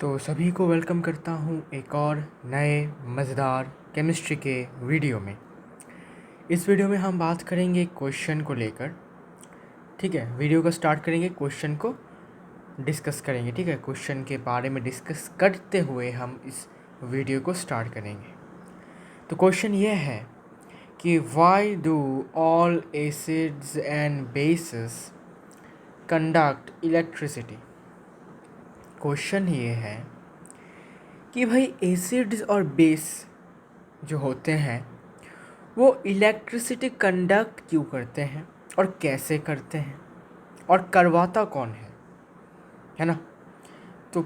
तो सभी को वेलकम करता हूँ एक और नए मज़ेदार केमिस्ट्री के वीडियो में। इस वीडियो में हम बात करेंगे क्वेश्चन को लेकर। ठीक है, वीडियो को स्टार्ट करेंगे, क्वेश्चन को डिस्कस करेंगे। ठीक है, क्वेश्चन के बारे में डिस्कस करते हुए हम इस वीडियो को स्टार्ट करेंगे। तो क्वेश्चन ये है कि why do all acids and bases conduct electricity. Question ये है कि भाई एसिड्स और बेस जो होते हैं वो इलेक्ट्रिसिटी कंडक्ट क्यों करते हैं और कैसे करते हैं और करवाता कौन है ना। तो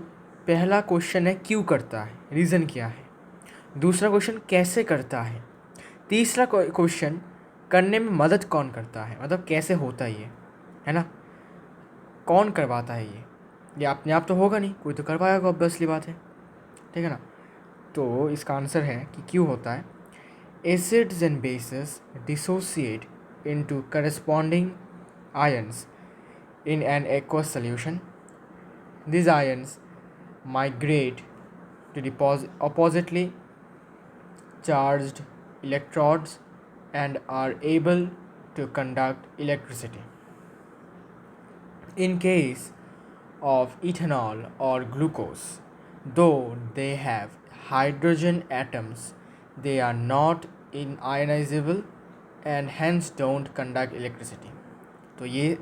पहला क्वेश्चन है क्यों करता है, रीज़न क्या है। दूसरा क्वेश्चन कैसे करता है। तीसरा क्वेश्चन करने में मदद कौन करता है, मतलब कैसे होता है ना, कौन करवाता है ये अपने आप तो होगा नहीं, कोई तो करवाएगा, ऑब्वियसली बात है। ठीक है ना। तो इसका आंसर है कि क्यों होता है। Acids and bases dissociate into corresponding ions in an aqueous solution. These ions migrate to the oppositely charged electrodes and are able to conduct electricity. In case of ethanol or glucose, though they have hydrogen atoms, they are not ionizable and hence don't conduct electricity. तो ये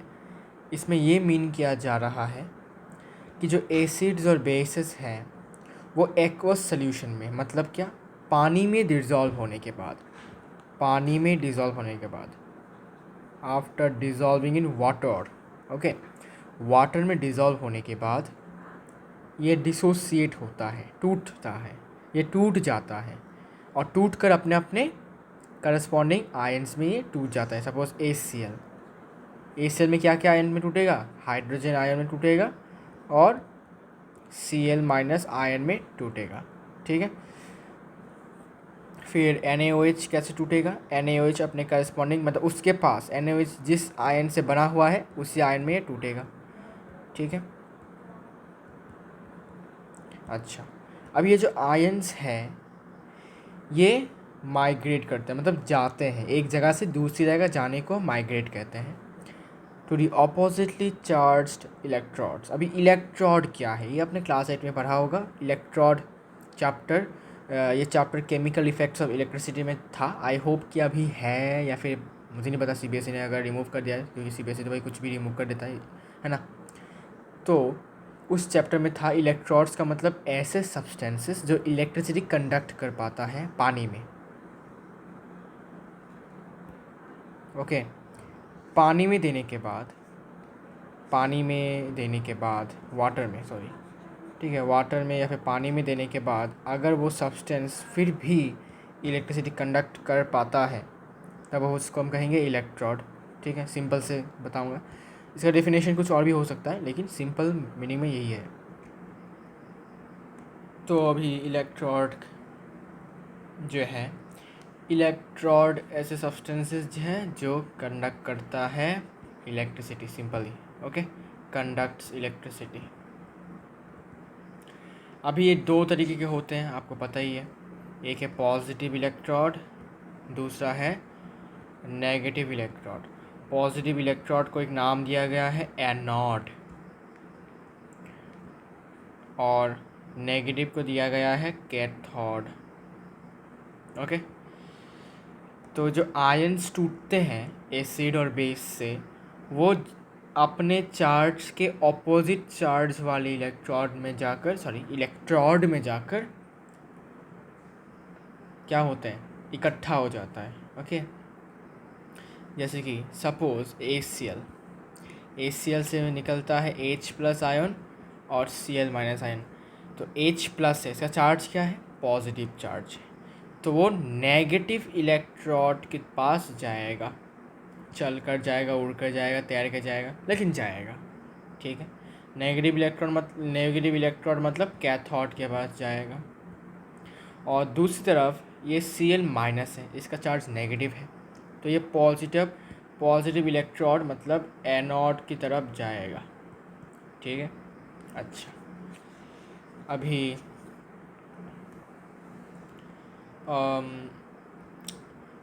इसमें ये mean किया जा रहा है कि जो एसिड्स और बेसिस हैं वो एक्वस सोल्यूशन में, मतलब क्या, पानी में डिज़ोल्व होने के बाद, after dissolving in water, okay, water में डिज़ोल्व होने के बाद ये डिसोसिएट होता है, टूटता है, ये टूट जाता है और टूट कर अपने अपने करस्पॉन्डिंग आयन्स में ये टूट जाता है। सपोज ACl में क्या क्या आयन में टूटेगा, हाइड्रोजन आयन में टूटेगा और Cl माइनस आयन में टूटेगा। ठीक है, फिर NaOH कैसे टूटेगा, NaOH अपने करस्पॉन्डिंग, मतलब उसके पास NaOH जिस आयन से बना हुआ है उसी आयन में ये टूटेगा। ठीक है, अच्छा, अब ये जो आयन्स हैं ये माइग्रेट करते हैं, मतलब जाते हैं एक जगह से दूसरी जगह, जाने को माइग्रेट कहते हैं। To the oppositely charged electrodes. अभी इलेक्ट्रॉड क्या है ये आपने क्लास 8 में पढ़ा होगा, इलेक्ट्रॉड चैप्टर। ये chapter chemical effects of electricity में था। आई होप कि अभी है, या फिर मुझे नहीं पता CBSE ने अगर रिमूव कर दिया है, क्योंकि CBSE तो भाई कुछ भी रिमूव कर देता है ना। तो उस चैप्टर में था इलेक्ट्रॉड्स का मतलब ऐसे सब्सटेंसेस जो इलेक्ट्रिसिटी कंडक्ट कर पाता है पानी में। ओके, पानी में देने के बाद वाटर में, सॉरी, ठीक है, वाटर में या फिर पानी में देने के बाद अगर वो सब्सटेंस फिर भी इलेक्ट्रिसिटी कंडक्ट कर पाता है तब उसको हम कहेंगे इलेक्ट्रोड। ठीक है, सिंपल से बताऊंगा, इसका डेफिनेशन कुछ और भी हो सकता है लेकिन सिंपल मीनिंग में यही है। तो अभी इलेक्ट्रोड जो है, इलेक्ट्रोड ऐसे सब्सटेंसेस हैं जो कंडक्ट करता है electricity, simply, okay, conducts electricity. अभी ये दो तरीके के होते हैं, आपको पता ही है, एक है पॉजिटिव इलेक्ट्रोड, दूसरा है नेगेटिव इलेक्ट्रोड। पॉजिटिव इलेक्ट्रोड को एक नाम दिया गया है एनोड और नेगेटिव को दिया गया है कैथोड। ओके, तो जो आयन्स टूटते हैं एसिड और बेस से, वो अपने चार्ज के ऑपोजिट चार्ज वाले इलेक्ट्रोड में जाकर क्या होते हैं, इकट्ठा हो जाता है। ओके, जैसे कि सपोज ACl से निकलता है H+ आयन और Cl- आयन। तो H+ है, इसका चार्ज क्या है, पॉजिटिव चार्ज है, तो वो नेगेटिव इलेक्ट्रोड के पास जाएगा, चल कर जाएगा, उड़ कर जाएगा, तैर कर जाएगा, लेकिन जाएगा। ठीक है, नेगेटिव इलेक्ट्रोड मतलब कैथोड के पास जाएगा। और दूसरी तरफ ये Cl- है, इसका चार्ज नेगेटिव है, तो ये पॉजिटिव इलेक्ट्रोड मतलब एनोड की तरफ जाएगा। ठीक है, अच्छा, अभी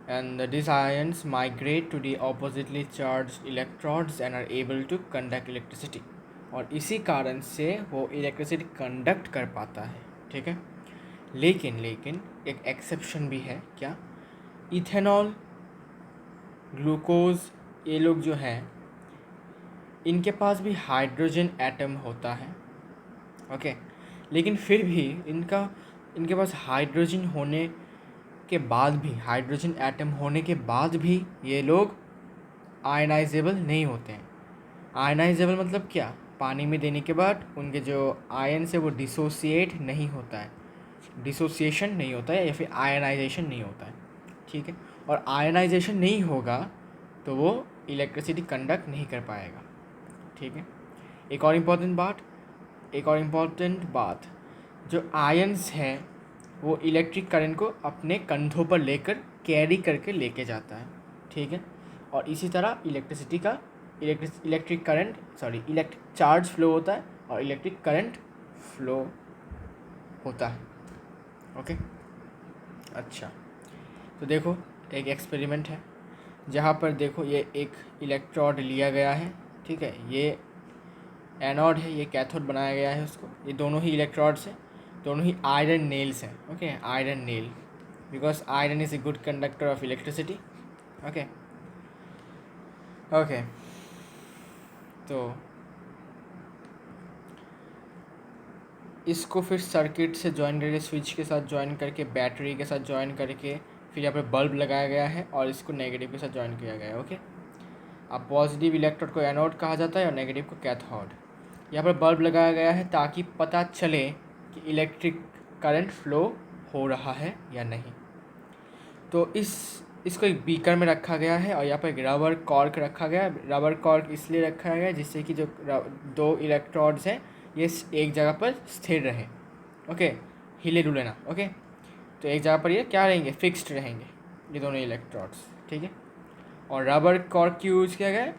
and these ions migrate to the oppositely charged electrodes and are able to conduct electricity, और इसी कारण से वो इलेक्ट्रिसिटी कंडक्ट कर पाता है, ठीक है। लेकिन एक एक्सेप्शन भी है, क्या? इथेनॉल, ग्लूकोज, ये लोग जो हैं इनके पास भी हाइड्रोजन एटम होता है, ओके। लेकिन फिर भी इनके पास हाइड्रोजन होने के बाद भी, हाइड्रोजन एटम होने के बाद भी ये लोग आयनाइजेबल नहीं होते हैं। आयनाइजेबल मतलब क्या? पानी में देने के बाद उनके जो आयन से वो डिसोसिएट नहीं होता है, डिसोसिएशन नहीं होता है या फिर आयनाइजेशन नहीं होता है, ठीक है। और आयनाइजेशन नहीं होगा तो वो इलेक्ट्रिसिटी कंडक्ट नहीं कर पाएगा, ठीक है। एक और इम्पॉर्टेंट बात, जो आयंस हैं वो इलेक्ट्रिक करंट को अपने कंधों पर लेकर कैरी करके लेके जाता है, ठीक है। और इसी तरह इलेक्ट्रिसिटी का इलेक्ट्रिक चार्ज फ्लो होता है और इलेक्ट्रिक करंट फ्लो होता है, ओके। अच्छा, तो देखो एक एक्सपेरिमेंट है जहाँ पर देखो ये एक इलेक्ट्रोड लिया गया है, ठीक है। ये एनोड है, ये कैथोड बनाया गया है उसको। ये दोनों ही इलेक्ट्रोड्स हैं, दोनों ही आयरन नेल्स हैं, okay. Iron nail, because iron is a good conductor of electricity, okay. तो इसको फिर सर्किट से ज्वाइन करके, स्विच के साथ ज्वाइन करके, बैटरी के साथ ज्वाइन करके, फिर यहाँ पर बल्ब लगाया गया है और इसको नेगेटिव के साथ ज्वाइन किया गया है, ओके। अब पॉजिटिव इलेक्ट्रोड को एनोड कहा जाता है और नेगेटिव को कैथोड। यहाँ पर बल्ब लगाया गया है ताकि पता चले कि इलेक्ट्रिक करंट फ्लो हो रहा है या नहीं। तो इसको एक बीकर में रखा गया है और यहाँ पर एक रबर कॉर्क रखा गया है। रबर कॉर्क इसलिए रखा गया है जिससे कि जो दो इलेक्ट्रोड्स हैं ये एक जगह पर स्थिर रहे, ओके, हिले डुले ना, ओके। तो एक जगह पर ये क्या रहेंगे? फिक्स्ड रहेंगे ये दोनों इलेक्ट्रोड्स, ठीक है। और रबर कॉर्क क्यों यूज़ किया गया है?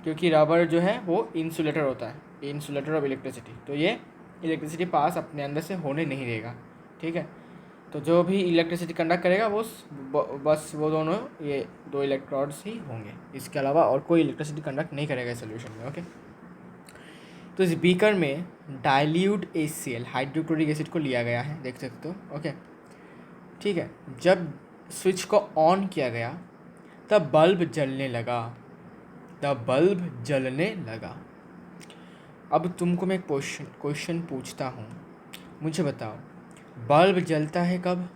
क्योंकि रबर जो है वो इंसुलेटर होता है, इंसुलेटर ऑफ इलेक्ट्रिसिटी। तो ये इलेक्ट्रिसिटी पास अपने अंदर से होने नहीं देगा, ठीक है। तो जो भी इलेक्ट्रिसिटी कंडक्ट करेगा वो बस वो दोनों ये दो इलेक्ट्रोड्स ही होंगे, इसके अलावा और कोई इलेक्ट्रिसिटी कंडक्ट नहीं करेगा इस सोल्यूशन में, ओके। तो इस बीकर में डाइल्यूट HCl, हाइड्रोक्लोरिक एसिड को लिया गया है, देख सकते हो, ओके, ठीक है। जब स्विच को ऑन किया गया तब बल्ब जलने लगा। अब तुमको मैं क्वेश्चन पूछता हूँ, मुझे बताओ बल्ब जलता है कब?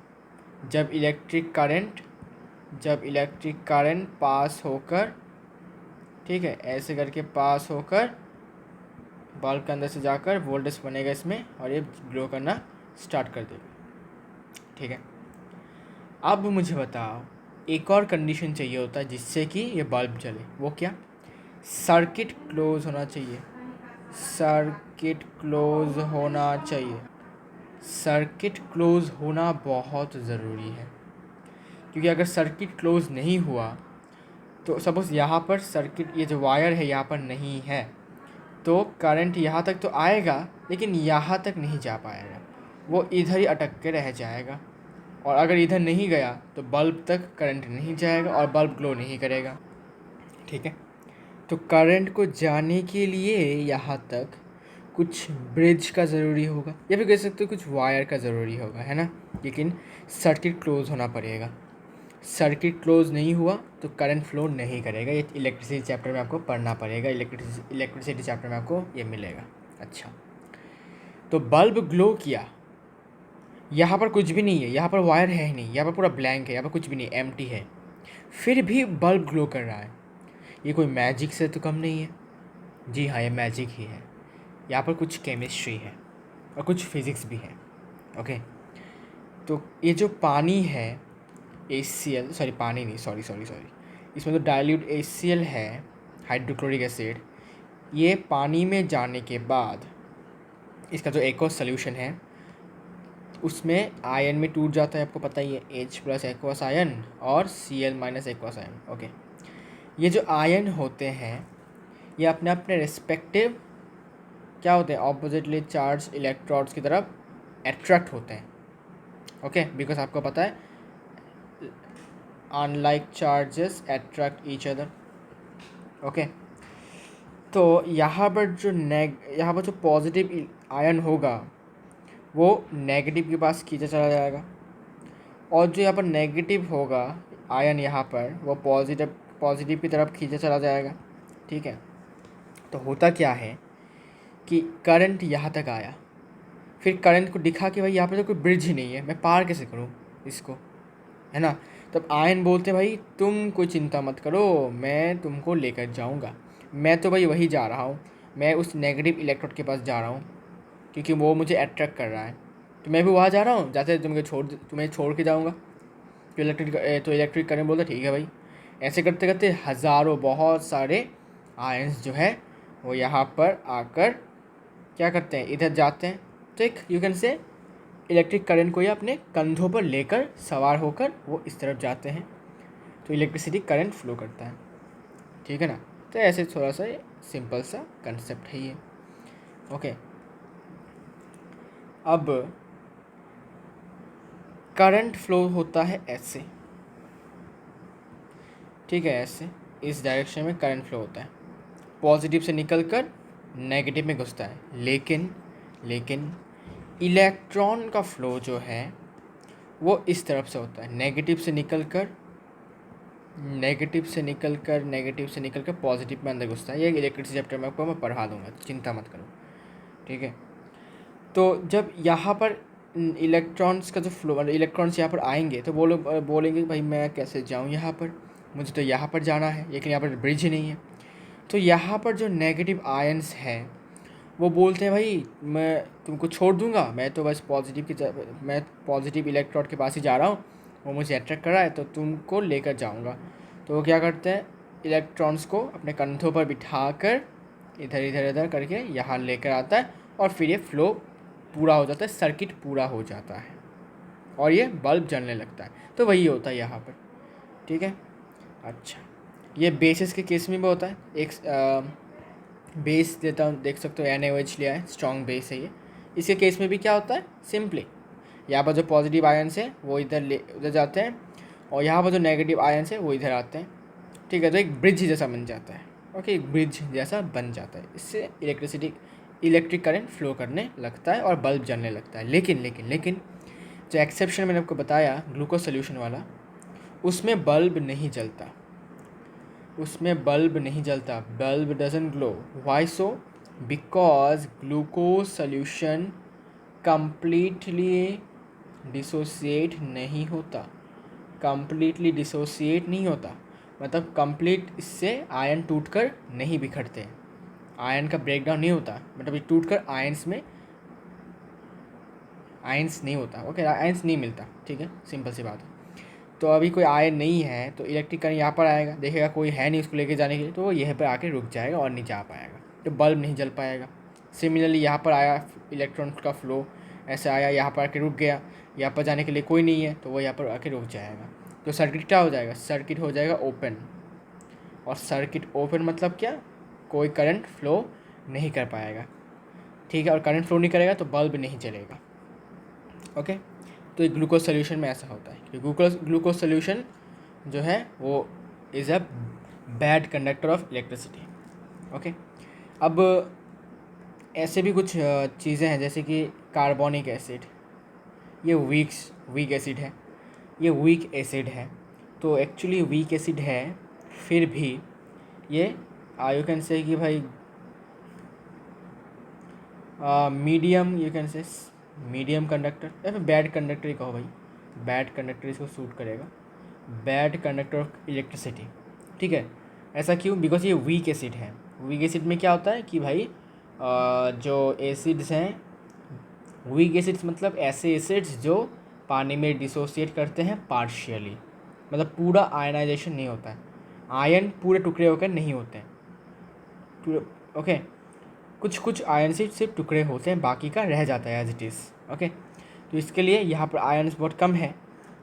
जब इलेक्ट्रिक करंट पास होकर, ठीक है, ऐसे करके पास होकर बल्ब के अंदर से जाकर वोल्टेज बनेगा इसमें और ये ग्लो करना स्टार्ट कर देगा, ठीक है। अब मुझे बताओ एक और कंडीशन चाहिए होता है जिससे कि ये बल्ब जले, वो क्या? सर्किट क्लोज होना चाहिए। सर्किट क्लोज होना बहुत ज़रूरी है, क्योंकि अगर सर्किट क्लोज नहीं हुआ तो सपोज़ यहाँ पर सर्किट, ये जो वायर है यहाँ पर नहीं है, तो करंट यहाँ तक तो आएगा लेकिन यहाँ तक नहीं जा पाएगा, वो इधर ही अटक के रह जाएगा। और अगर इधर नहीं गया तो बल्ब तक करंट नहीं जाएगा और बल्ब ग्लो नहीं करेगा, ठीक है। तो करंट को जाने के लिए यहाँ तक कुछ ब्रिज का ज़रूरी होगा या फिर कह सकते हो कुछ वायर का ज़रूरी होगा, है ना। लेकिन सर्किट क्लोज होना पड़ेगा। सर्किट क्लोज नहीं हुआ तो करंट फ्लो नहीं करेगा। ये इलेक्ट्रिसिटी चैप्टर में आपको पढ़ना पड़ेगा, इलेक्ट्रिसिटी चैप्टर में आपको ये मिलेगा। अच्छा, तो बल्ब ग्लो किया, यहाँ पर कुछ भी नहीं है, यहाँ पर वायर है ही नहीं, यहाँ पर पूरा ब्लैंक है, यहाँ पर कुछ भी नहीं, एम्प्टी है, फिर भी बल्ब ग्लो कर रहा है। ये कोई मैजिक से तो कम नहीं है। जी हाँ, ये मैजिक ही है। यहाँ पर कुछ केमिस्ट्री है और कुछ फिज़िक्स भी है, ओके। तो ये जो पानी है HCl, इसमें तो डाइल्यूट HCl है, हाइड्रोक्लोरिक एसिड। ये पानी में जाने के बाद इसका जो एक्वस सोल्यूशन है उसमें आयन में टूट जाता है, आपको पता ही है, H+ एक्वस आयन और Cl- एक्वस आयन, ओके। ये जो आयन होते हैं ये अपने अपने रिस्पेक्टिव क्या होते हैं, ऑपोजिटली चार्ज इलेक्ट्रॉन्स की तरफ अट्रैक्ट होते हैं। ओके, बिकॉज आपको पता है unlike charges attract each other. Okay, तो यहाँ पर जो पॉजिटिव आयन होगा वो नेगेटिव के पास खींचा चला जाएगा, और जो यहाँ पर नेगेटिव होगा आयन यहाँ पर वो पॉजिटिव की तरफ खींचा चला जाएगा। ठीक है, तो होता क्या है कि करंट यहाँ तक आया, फिर करंट को दिखा कि भाई यहाँ पर तो कोई ब्रिज ही नहीं है, मैं पार कैसे करूँ इसको, है ना। तब आयन बोलते भाई तुम कोई चिंता मत करो, मैं तुमको लेकर जाऊँगा। मैं तो भाई वही जा रहा हूँ, मैं उस नेगेटिव इलेक्ट्रोड के पास जा रहा हूँ क्योंकि वो मुझे अट्रैक्ट कर रहा है, तो मैं भी वहाँ जा रहा हूँ, जाते तुम्हें छोड़ के जाऊँगा। तो इलेक्ट्रिक करंट बोलता ठीक है भाई। ऐसे करते करते हज़ारों बहुत सारे आयंस जो है वो यहाँ पर आकर क्या करते हैं, इधर जाते हैं। तो एक यू कैन से इलेक्ट्रिक करंट को ये अपने कंधों पर लेकर सवार होकर वो इस तरफ जाते हैं, तो इलेक्ट्रिसिटी करंट फ्लो करता है। ठीक है ना। तो ऐसे थोड़ा सा सिंपल सा कंसेप्ट है ये। ओके, अब करंट फ्लो होता है ऐसे, ठीक है, ऐसे इस डायरेक्शन में करंट फ्लो होता है, पॉजिटिव से निकलकर नेगेटिव में घुसता है। लेकिन इलेक्ट्रॉन का फ्लो जो है वो इस तरफ से होता है, नेगेटिव से निकलकर पॉजिटिव में अंदर घुसता है। ये इलेक्ट्रिसिटी चैप्टर में आपको मैं पढ़ा दूंगा, चिंता मत करो। ठीक है, तो जब यहाँ पर इलेक्ट्रॉन्स का जो फ्लो, इलेक्ट्रॉन्स यहाँ पर आएंगे तो वो लोग बोलेंगे भाई मैं कैसे जाऊँ यहाँ पर, मुझे तो यहाँ पर जाना है, लेकिन यहाँ पर ब्रिज ही नहीं है। तो यहाँ पर जो नेगेटिव आयंस है वो बोलते हैं भाई मैं तुमको छोड़ दूंगा, मैं तो बस मैं पॉजिटिव इलेक्ट्रोड के पास ही जा रहा हूँ, वो मुझे अट्रैक्ट कर रहा है तो तुमको लेकर जाऊँगा। तो वो क्या करते हैं, इलेक्ट्रॉन्स को अपने कंधों पर बिठाकर इधर करके यहाँ लेकर आता है, और फिर ये फ्लो पूरा हो जाता है, सर्किट पूरा हो जाता है और ये बल्ब जलने लगता है। तो वही होता है यहाँ पर। ठीक है, अच्छा, ये बेसिस के केस में भी होता है। एक बेस देता हूँ, देख सकते हो NaOH लिया है, स्ट्रॉन्ग बेस है ये। इसके केस में भी क्या होता है, सिंपली यहाँ पर जो पॉजिटिव आयंस है वो उधर जाते हैं, और यहाँ पर जो नेगेटिव आयंस है वो इधर आते हैं। ठीक है, तो एक ब्रिज जैसा बन जाता है। ओके, एक ब्रिज जैसा बन जाता है, इससे इलेक्ट्रिक करंट फ्लो करने लगता है और बल्ब जलने लगता है। लेकिन जो एक्सेप्शन मैंने आपको बताया ग्लूकोज सोल्यूशन वाला, उसमें बल्ब नहीं जलता, bulb doesn't glow. Why so? Because glucose solution completely dissociate नहीं होता, मतलब कंप्लीट इससे आयन टूटकर नहीं बिखरते, आयन का ब्रेकडाउन नहीं होता, मतलब ये टूटकर आयंस नहीं होता। ओके, आयंस नहीं मिलता। ठीक है, सिंपल सी बात है। तो अभी कोई आयन नहीं है तो इलेक्ट्रिक करंट यहाँ पर आएगा, देखेगा कोई है नहीं उसको लेके जाने के लिए, तो वो यहीं पर आके रुक जाएगा और नहीं जा पाएगा, तो बल्ब नहीं जल पाएगा। सिमिलरली यहाँ पर आया इलेक्ट्रॉन का फ्लो, ऐसे आया यहाँ पर आके रुक गया, यहाँ पर जाने के लिए कोई नहीं है तो वो यहाँ पर आके रुक जाएगा। तो सर्किट क्या हो जाएगा, सर्किट हो जाएगा ओपन, और सर्किट ओपन मतलब क्या, कोई करंट फ्लो नहीं कर पाएगा। ठीक है, और करंट फ्लो नहीं करेगा तो बल्ब नहीं जलेगा। ओके, तो एक ग्लूकोज सोल्यूशन में ऐसा होता है कि ग्लूकोज सोल्यूशन जो है वो is a bad conductor of electricity. Okay, अब ऐसे भी कुछ चीज़ें हैं जैसे कि कार्बोनिक एसिड, ये वीक एसिड है, तो एक्चुअली वीक एसिड है, फिर भी ये यू कैन से कि भाई मीडियम, यू कैन से मीडियम कंडक्टर या फिर बैड कंडक्टर ही कहो भाई, बैड कंडक्टर इसको सूट करेगा, बैड कंडक्टर ऑफ इलेक्ट्रिसिटी। ठीक है, ऐसा क्यों, बिकॉज ये वीक एसिड है। वीक एसिड में क्या होता है कि भाई जो एसिड्स हैं, वीक एसिड्स मतलब ऐसे एसिड्स जो पानी में डिसोसिएट करते हैं पार्शियली, मतलब पूरा आयनाइजेशन नहीं होता है, आयन पूरे टुकड़े होकर नहीं होते हैं। ओके, कुछ आयन से सिर्फ टुकड़े होते हैं, बाकी का रह जाता है एज इट इज़। ओके, तो इसके लिए यहाँ पर आयन्स बहुत कम है,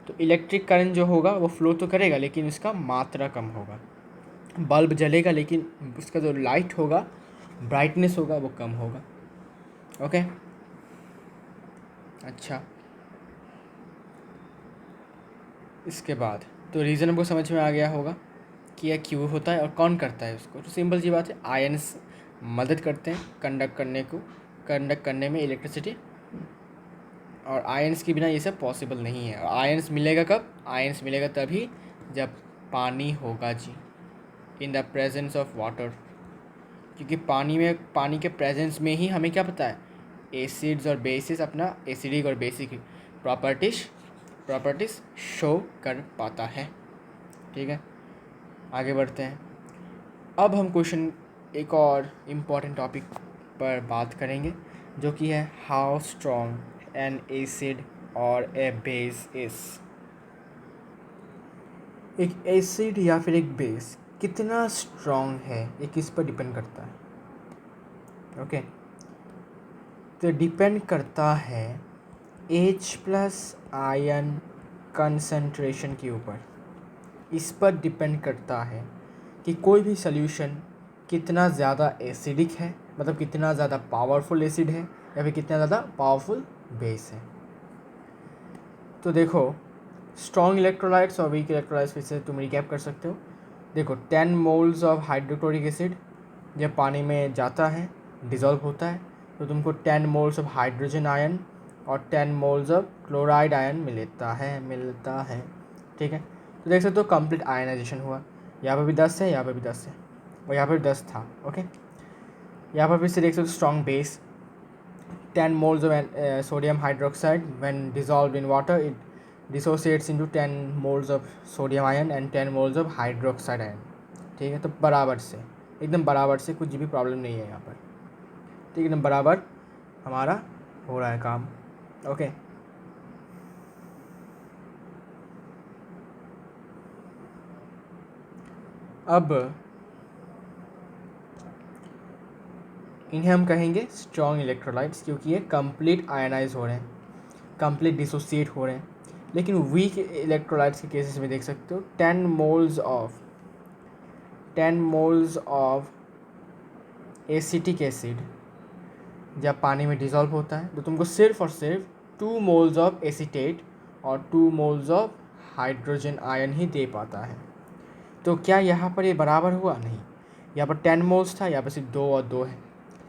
तो इलेक्ट्रिक करंट जो होगा वो फ्लो तो करेगा लेकिन उसका मात्रा कम होगा। बल्ब जलेगा लेकिन उसका जो लाइट होगा, ब्राइटनेस होगा, वो कम होगा। ओके। अच्छा, इसके बाद तो रीज़न हमको समझ में आ गया होगा कि यह क्यों होता है और कौन करता है उसको। तो सिंपल सी बात है, आयन्स मदद करते हैं कंडक्ट करने में इलेक्ट्रिसिटी, और आयन्स के बिना ये सब पॉसिबल नहीं है। और आयन्स मिलेगा कब? आयन्स मिलेगा तभी जब पानी होगा जी, in the presence of water. क्योंकि पानी के प्रेजेंस में ही हमें क्या पता है, एसिड्स और बेसिस अपना एसिडिक और बेसिक प्रॉपर्टीज शो कर पाता है। ठीक है, आगे बढ़ते हैं। अब हम क्वेश्चन एक और इम्पॉर्टेंट टॉपिक पर बात करेंगे, जो कि है हाउ स्ट्रॉन्ग एन एसिड और ए बेस इज। एक एसिड या फिर एक बेस कितना स्ट्रॉन्ग है, ये किस पर डिपेंड करता है? ओके, तो डिपेंड करता है H+ आयन कंसंट्रेशन के ऊपर। इस पर डिपेंड करता है कि कोई भी सॉल्यूशन कितना ज़्यादा एसिडिक है, मतलब कितना ज़्यादा पावरफुल एसिड है या फिर कितना ज़्यादा पावरफुल बेस है। तो देखो, स्ट्रॉन्ग इलेक्ट्रोलाइट्स और वीक इलेक्ट्रोलाइट्स फिर से तुम रिकैप कर सकते हो। देखो, 10 मोल्स ऑफ हाइड्रोक्लोरिक एसिड जब पानी में जाता है, डिज़ोल्व होता है, तो तुमको 10 मोल्स ऑफ हाइड्रोजन आयन और 10 मोल्स ऑफ क्लोराइड आयन मिलता है। ठीक है, तो देख सकते हो कंप्लीट आयनाइजेशन हुआ। यहाँ पर भी 10 है, यहाँ पर भी 10 है, और यहाँ पर 10 था। ओके, यहाँ पर फिर से देख सकते हो strong base, 10 moles of sodium hydroxide when dissolved in water it dissociates into 10 moles of sodium ion and 10 moles of hydroxide ion। ठीक है, तो बराबर से, एकदम बराबर से, कुछ भी प्रॉब्लम नहीं है यहाँ पर। ठीक है, एकदम बराबर हमारा हो रहा है काम। ओके, अब इन्हें हम कहेंगे स्ट्रॉन्ग इलेक्ट्रोलाइट्स, क्योंकि ये कंप्लीट आयनाइज हो रहे हैं, कंप्लीट डिसोसिएट हो रहे हैं। लेकिन वीक इलेक्ट्रोलाइट्स के केसेस में देख सकते हो 10 मोल्स ऑफ एसिटिक एसिड जब पानी में डिज़ोल्व होता है, तो तुमको सिर्फ और सिर्फ 2 मोल्स ऑफ एसीटेट और 2 मोल्स ऑफ हाइड्रोजन आयन ही दे पाता है। तो क्या यहाँ पर ये बराबर हुआ? नहीं, यहाँ पर 10 मोल्स था, यहाँ पर सिर्फ 2 और 2 है,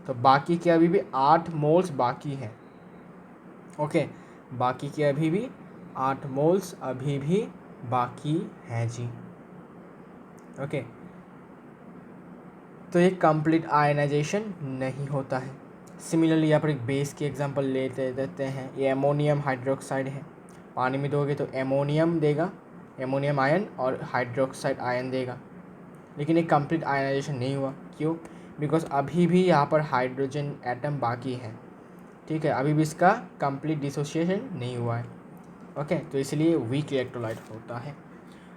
तो बाकी के अभी भी 8 मोल्स बाकी हैं। ओके, बाकी के अभी भी 8 मोल्स अभी भी बाकी हैं जी। ओके, तो ये कंप्लीट आयनाइजेशन नहीं होता है। सिमिलरली यहाँ पर एक बेस की एग्जांपल लेते देते हैं, ये एमोनियम हाइड्रोक्साइड है, पानी में दोगे तो एमोनियम देगा, एमोनियम आयन, और हाइड्रोक्साइड आयन देगा। लेकिन एक कंप्लीट आयनाइजेशन नहीं हुआ, क्यों? बिकॉज अभी भी यहाँ पर हाइड्रोजन एटम बाकी है। ठीक है, अभी भी इसका कंप्लीट डिसोसिएशन नहीं हुआ है। ओके, तो इसलिए वीक इलेक्ट्रोलाइट होता है।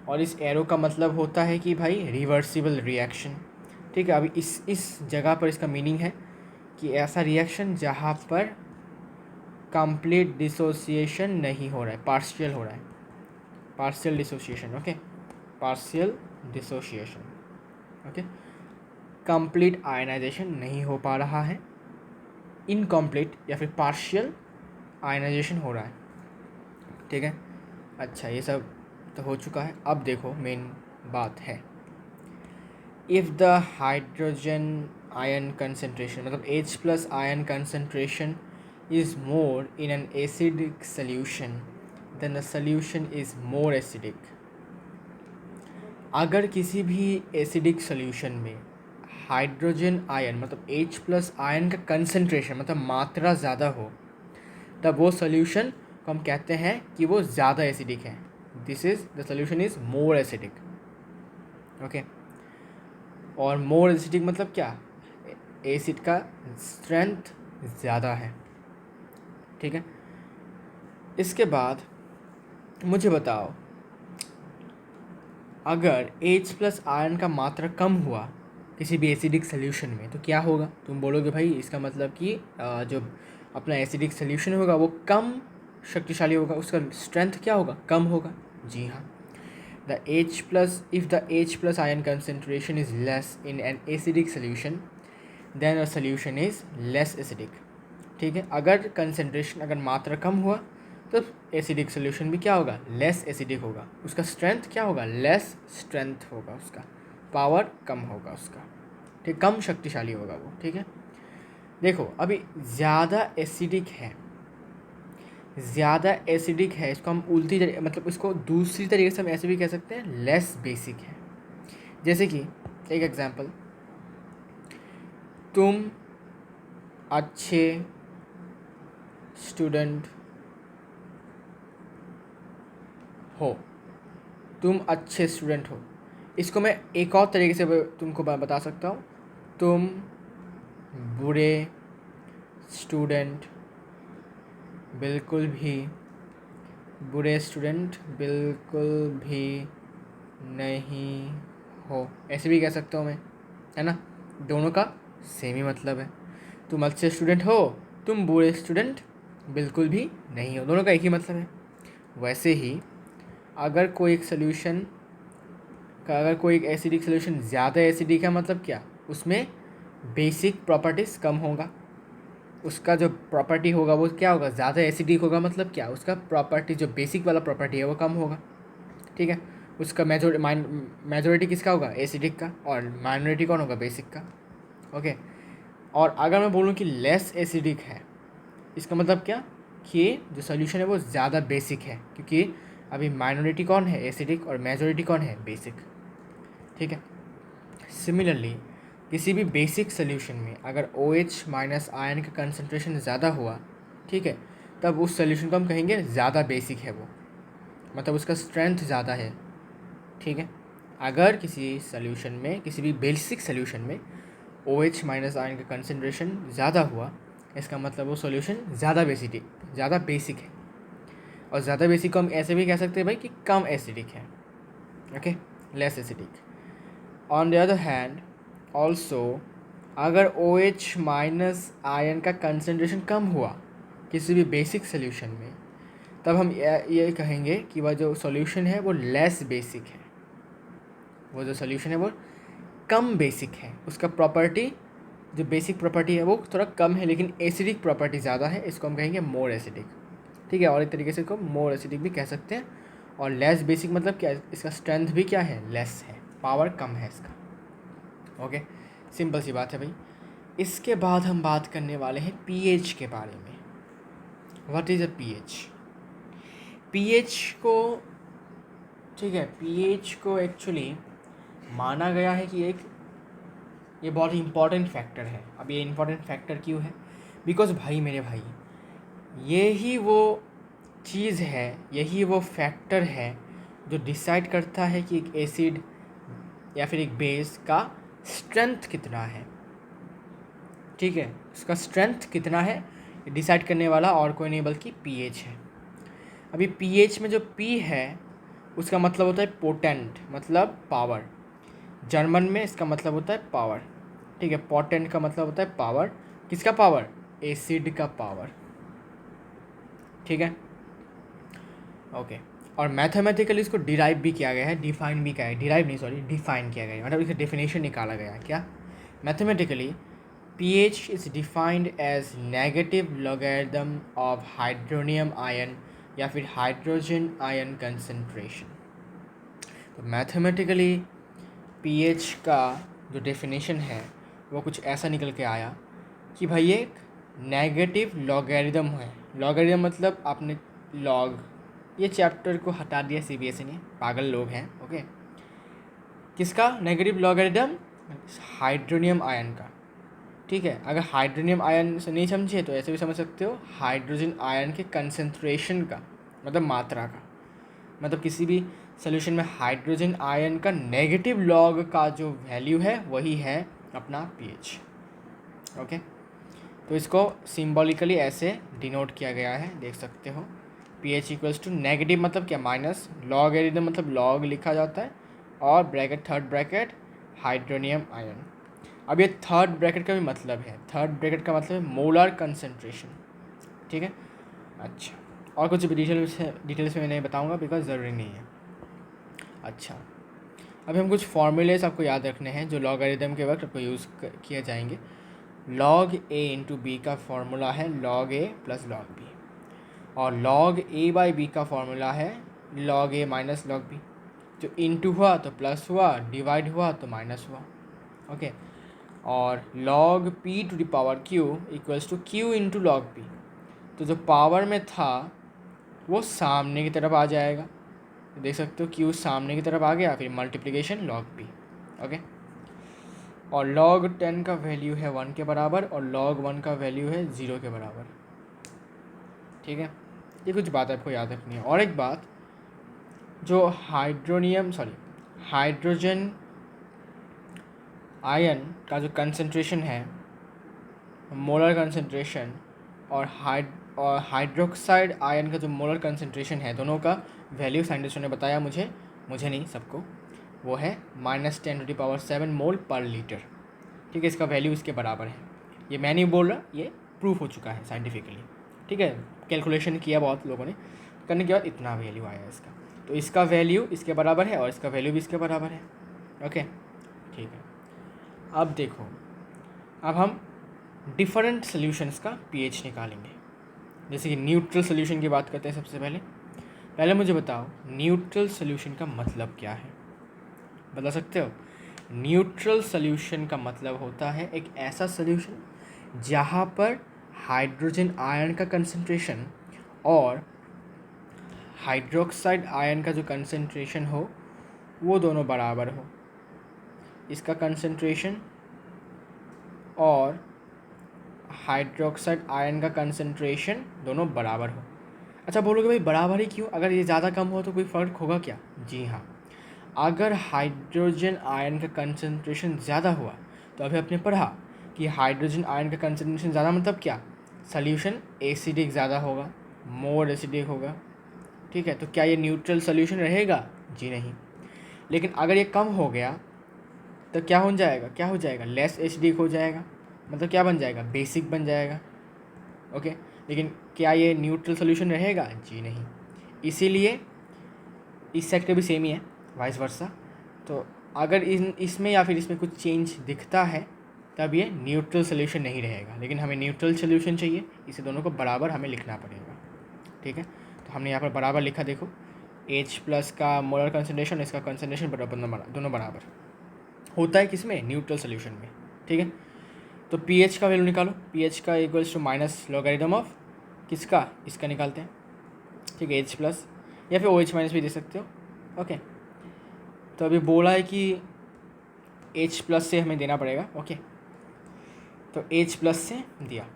और इस एरो का मतलब होता है कि भाई रिवर्सिबल रिएक्शन। ठीक है, अभी इस जगह पर इसका मीनिंग है कि ऐसा रिएक्शन जहाँ पर कंप्लीट डिसोसिएशन नहीं हो रहा है, पार्शियल हो रहा है, partial dissociation. Okay, partial dissociation. Okay, complete ionisation नहीं हो पा रहा है, इनकम्प्लीट या फिर पार्शियल आयनाइजेशन हो रहा है। ठीक है, अच्छा, ये सब तो हो चुका है। अब देखो, मेन बात है, if the hydrogen ion concentration, मतलब H+ ion concentration is more in an acidic solution then the solution is more acidic। अगर किसी भी एसिडिक सॉल्यूशन में हाइड्रोजन आयन मतलब H+ आयन का कंसंट्रेशन मतलब मात्रा ज़्यादा हो, तब वो सॉल्यूशन को हम कहते हैं कि वो ज़्यादा एसिडिक है। This is the solution is more acidic. Okay, और मोर एसिडिक मतलब क्या? एसिड का स्ट्रेंथ ज़्यादा है। ठीक है, इसके बाद मुझे बताओ, अगर H+ आयन का मात्रा कम हुआ किसी भी एसिडिक सॉल्यूशन में, तो क्या होगा? तुम बोलोगे भाई इसका मतलब कि जो अपना एसिडिक सॉल्यूशन होगा वो कम शक्तिशाली होगा, उसका स्ट्रेंथ क्या होगा? कम होगा। जी हाँ, if the H+ ion concentration is less in an acidic solution then a solution is less acidic। ठीक है। अगर कंसनट्रेशन, अगर मात्रा कम हुआ तो एसिडिक सोल्यूशन भी क्या होगा, लेस एसिडिक होगा। उसका स्ट्रेंथ क्या होगा, लेस स्ट्रेंथ होगा, उसका पावर कम होगा उसका, ठीक, कम शक्तिशाली होगा वो, ठीक है। देखो अभी ज़्यादा एसिडिक है, ज़्यादा एसिडिक है, इसको हम उल्टी मतलब इसको दूसरी तरीके से हम ऐसे भी कह सकते हैं, लेस बेसिक है। जैसे कि एक एग्जांपल, तुम अच्छे स्टूडेंट हो, तुम अच्छे स्टूडेंट हो, इसको मैं एक और तरीके से तुमको बता सकता हूँ, तुम बुरे स्टूडेंट बिल्कुल भी, बुरे स्टूडेंट बिल्कुल भी नहीं हो, ऐसे भी कह सकता हूँ मैं, है ना। दोनों का सेम ही मतलब है, तुम अच्छे स्टूडेंट हो, तुम बुरे स्टूडेंट बिल्कुल भी नहीं हो, दोनों का एक ही मतलब है। वैसे ही अगर कोई एक सोल्यूशन का, अगर कोई एक एसिडिक सोल्यूशन ज़्यादा एसिडिक है, मतलब क्या, उसमें बेसिक प्रॉपर्टीज़ कम होगा, उसका जो प्रॉपर्टी होगा वो क्या होगा, ज़्यादा एसिडिक होगा, मतलब क्या, उसका प्रॉपर्टी जो बेसिक वाला प्रॉपर्टी है वो कम होगा, ठीक है। उसका मेजोरिटी किसका होगा, एसिडिक का, और माइनॉरिटी कौन होगा, बेसिक का, ओके। और अगर मैं बोलूँ कि लेस एसिडिक है, इसका मतलब क्या, कि जो सोल्यूशन है वो ज़्यादा बेसिक है, क्योंकि अभी माइनॉरिटी कौन है, एसिडिक, और मेजोरिटी कौन है, बेसिक, ठीक है। सिमिलरली किसी भी बेसिक सोल्यूशन में अगर OH माइनस आयन का कंसनट्रेशन ज़्यादा हुआ, ठीक है, तब उस सोल्यूशन को हम कहेंगे ज़्यादा बेसिक है वो, मतलब उसका स्ट्रेंथ ज़्यादा है, ठीक है। अगर किसी सोल्यूशन में, किसी भी बेसिक सोल्यूशन में OH माइनस आयन का कंसनट्रेशन ज़्यादा हुआ, इसका मतलब वो सोल्यूशन ज़्यादा बेसिक है। और ज़्यादा बेसिक को हम ऐसे भी कह सकते हैं भाई कि कम एसिडिक है, okay, less acidic. On the other hand also, अगर OH माइनस आयन का कंसनट्रेशन कम हुआ किसी भी बेसिक सोल्यूशन में, तब हम ये कहेंगे कि वह जो सॉल्यूशन है वो लेस बेसिक है, वो जो सॉल्यूशन है वो कम बेसिक है, उसका प्रॉपर्टी, जो बेसिक प्रॉपर्टी है वो थोड़ा कम है, लेकिन एसिडिक प्रॉपर्टी ज़्यादा है, इसको हम कहेंगे मोर एसिडिक, ठीक है। और एक तरीके से इसको मोर एसिडिक भी कह सकते हैं। और लेस बेसिक मतलब क्या, इसका स्ट्रेंथ भी क्या है, लेस है, पावर कम है इसका, ओके। सिंपल सी बात है भाई। इसके बाद हम बात करने वाले हैं pH के बारे में। What is a pH? pH को, ठीक है, pH को एक्चुअली माना गया है कि एक, ये बहुत ही इम्पॉर्टेंट फैक्टर है। अब ये इम्पॉर्टेंट फैक्टर क्यों है, बिकॉज भाई मेरे भाई, ये ही वो चीज़ है, यही वो फैक्टर है जो डिसाइड करता है कि एक एसिड या फिर एक बेस का स्ट्रेंथ कितना है, ठीक है। उसका स्ट्रेंथ कितना है डिसाइड करने वाला और कोई नहीं बल्कि pH है। अभी pH में जो P है उसका मतलब होता है पोटेंट, मतलब पावर, जर्मन में इसका मतलब होता है पावर, ठीक है। पोटेंट का मतलब होता है पावर, किसका पावर, एसिड का पावर, ठीक है, ओके। और मैथमेटिकली इसको डिराइव भी किया गया है, डिफाइन भी किया है, डिराइव नहीं सॉरी, डिफाइन किया गया है, मतलब इसका डेफिनेशन निकाला गया है। क्या, mathematically pH is defined as negative logarithm of hydronium ion या फिर हाइड्रोजन आयन कंसनट्रेशन। तो मैथमेटिकली pH का जो डेफिनेशन है वो कुछ ऐसा निकल के आया कि भाई एक नेगेटिव लॉगरिदम है। लॉगरिदम मतलब आपने लॉग, ये चैप्टर को हटा दिया CBSE ने, पागल लोग हैं, ओके। किसका नेगेटिव लॉगरिदम, हाइड्रोनियम आयन का, ठीक है। अगर हाइड्रोनियम आयन से नहीं समझे तो ऐसे भी समझ सकते हो, हाइड्रोजन आयन के कंसंट्रेशन का, मतलब मात्रा का, मतलब किसी भी सोल्यूशन में हाइड्रोजन आयन का नेगेटिव लॉग का जो वैल्यू है वही है अपना pH, ओके। तो इसको सिंबॉलिकली ऐसे डिनोट किया गया है, देख सकते हो, pH इक्वल्स टू नेगेटिव मतलब क्या, माइनस, लॉगरिदम मतलब लॉग लिखा जाता है, और bracket, third bracket, hydronium ion. अब ये थर्ड ब्रैकेट का भी मतलब है, थर्ड ब्रैकेट का मतलब है मोलर कंसंट्रेशन, ठीक है। अच्छा, और कुछ डिटेल्स में मैं नहीं बताऊंगा बिकॉज ज़रूरी नहीं है। अच्छा, अभी हम कुछ फॉर्मूलेस आपको याद रखने हैं जो लॉगरिदम के वक्त आपको यूज़ किए जाएंगे। लॉग ए इंटू बी का फॉर्मूला है लॉग ए प्लस लॉग बी, और लॉग ए बाई बी का फॉर्मूला है लॉग ए माइनस लॉग बी। जो इंटू हुआ तो प्लस हुआ, डिवाइड हुआ तो माइनस हुआ। ओके, और log p to the power q equals to q into log p. तो जो पावर में था वो सामने की तरफ आ जाएगा, तो देख सकते हो क्यू सामने की तरफ आ गया, फिर मल्टीप्लिकेशन लॉग पी। ओके, और लॉग 10 का वैल्यू है 1 के बराबर और लॉग 1 का वैल्यू है 0 के बराबर। ठीक है, ये कुछ बात आपको याद रखनी है। और एक बात, जो हाइड्रोजन आयन का जो कंसंट्रेशन है, मोलर कंसंट्रेशन, और हाइड्रोक्साइड आयन का जो मोलर कंसंट्रेशन है, दोनों का वैल्यू साइंटिस्टों ने बताया मुझे नहीं, सबको, वो है -10⁷ मोल पर लीटर। ठीक है, इसका वैल्यू इसके बराबर है। ये मैं नहीं बोल रहा, ये प्रूफ हो चुका है साइंटिफिकली। ठीक है, कैलकुलेशन किया बहुत लोगों ने, करने के बाद इतना वैल्यू आया इसका। तो इसका वैल्यू इसके बराबर है और इसका वैल्यू भी इसके बराबर है। ओके, ठीक है। अब देखो, अब हम डिफरेंट सॉल्यूशंस का पीएच निकालेंगे। जैसे कि न्यूट्रल सॉल्यूशन की बात करते हैं। सबसे पहले मुझे बताओ न्यूट्रल सॉल्यूशन का मतलब क्या है, बता सकते हो? न्यूट्रल सॉल्यूशन का मतलब होता है एक ऐसा सॉल्यूशन जहाँ पर हाइड्रोजन आयन का कंसंट्रेशन और हाइड्रोक्साइड आयन का जो कंसंट्रेशन हो वो दोनों बराबर हो। इसका कंसंट्रेशन और हाइड्रोक्साइड आयन का कंसंट्रेशन दोनों बराबर हो। अच्छा, बोलोगे भाई बराबर ही क्यों? अगर ये ज़्यादा कम हो तो कोई फ़र्क होगा क्या? जी हाँ, अगर हाइड्रोजन आयन का कंसंट्रेशन ज़्यादा हुआ तो अभी आपने पढ़ा कि हाइड्रोजन आयन का कंसंट्रेशन ज़्यादा मतलब क्या? सॉल्यूशन एसिडिक ज़्यादा होगा, मोर एसिडिक होगा। ठीक है, तो क्या ये न्यूट्रल सॉल्यूशन रहेगा? जी नहीं। लेकिन अगर ये कम हो गया तो क्या हो जाएगा? लेस एसिडिक हो जाएगा, मतलब क्या बन जाएगा? बेसिक बन जाएगा। ओके, लेकिन क्या ये न्यूट्रल सॉल्यूशन रहेगा? जी नहीं। इसीलिए इस सेक्टर भी सेम ही है, वाइस वर्सा। तो अगर इसमें या फिर इसमें कुछ चेंज दिखता है तब ये न्यूट्रल सॉल्यूशन नहीं रहेगा। लेकिन हमें न्यूट्रल सॉल्यूशन चाहिए, इसे दोनों को बराबर हमें लिखना पड़ेगा। ठीक है, तो हमने यहाँ पर बराबर लिखा। देखो, H+ का मोलर कंसंट्रेशन, इसका कंसंट्रेशन दोनों बराबर होता है किसमें? न्यूट्रल सॉल्यूशन में। ठीक है, तो pH का वैल्यू निकालो। pH का equals to minus logarithm of किसका? इसका निकालते हैं। ठीक है, H+ या फिर OH- भी दे सकते हो। ओके, तो अभी बोला है कि H+ से हमें देना पड़ेगा। ओके, तो H+ से दिया।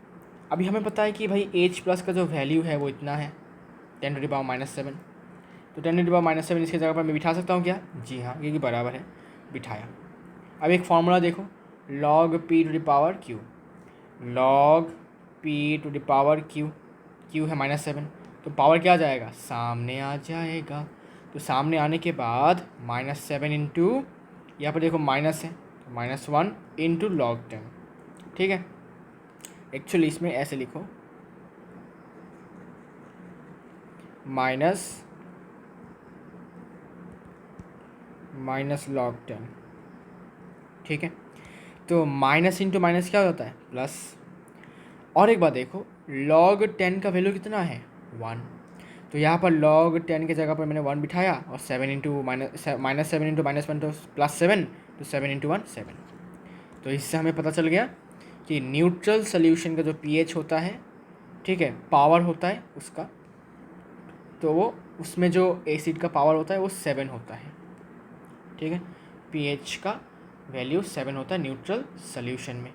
अभी हमें पता है कि भाई H+ का जो वैल्यू है वो इतना है 10⁻⁻⁷। तो 10⁻⁻⁷ इसकी जगह पर मैं बिठा सकता हूँ क्या? जी हाँ, ये बराबर है, बिठाया। अब एक फार्मूला देखो, log p to the power q, log p to the power q, q है -7, तो पावर क्या आ जाएगा? सामने आ जाएगा। तो सामने आने के बाद -7 इंटू, यहाँ पर देखो माइनस है तो -1 इंटू log 10। ठीक है, एक्चुअली इसमें ऐसे लिखो, माइनस log 10। ठीक है, तो माइनस इंटू माइनस क्या होता है? प्लस। और एक बात देखो, log 10 का वैल्यू कितना है? 1। तो यहाँ पर log 10 की जगह पर मैंने 1 बिठाया और 7 इंटू -7 इंटू -1 तो +7, तो 7 इंटू 1 7। तो इससे हमें पता चल गया कि न्यूट्रल सॉल्यूशन का जो pH होता है, ठीक है, पावर होता है उसका, तो वो उसमें जो एसिड का पावर होता है वो 7 होता है। ठीक है, pH का वैल्यू 7 होता है न्यूट्रल सॉल्यूशन में।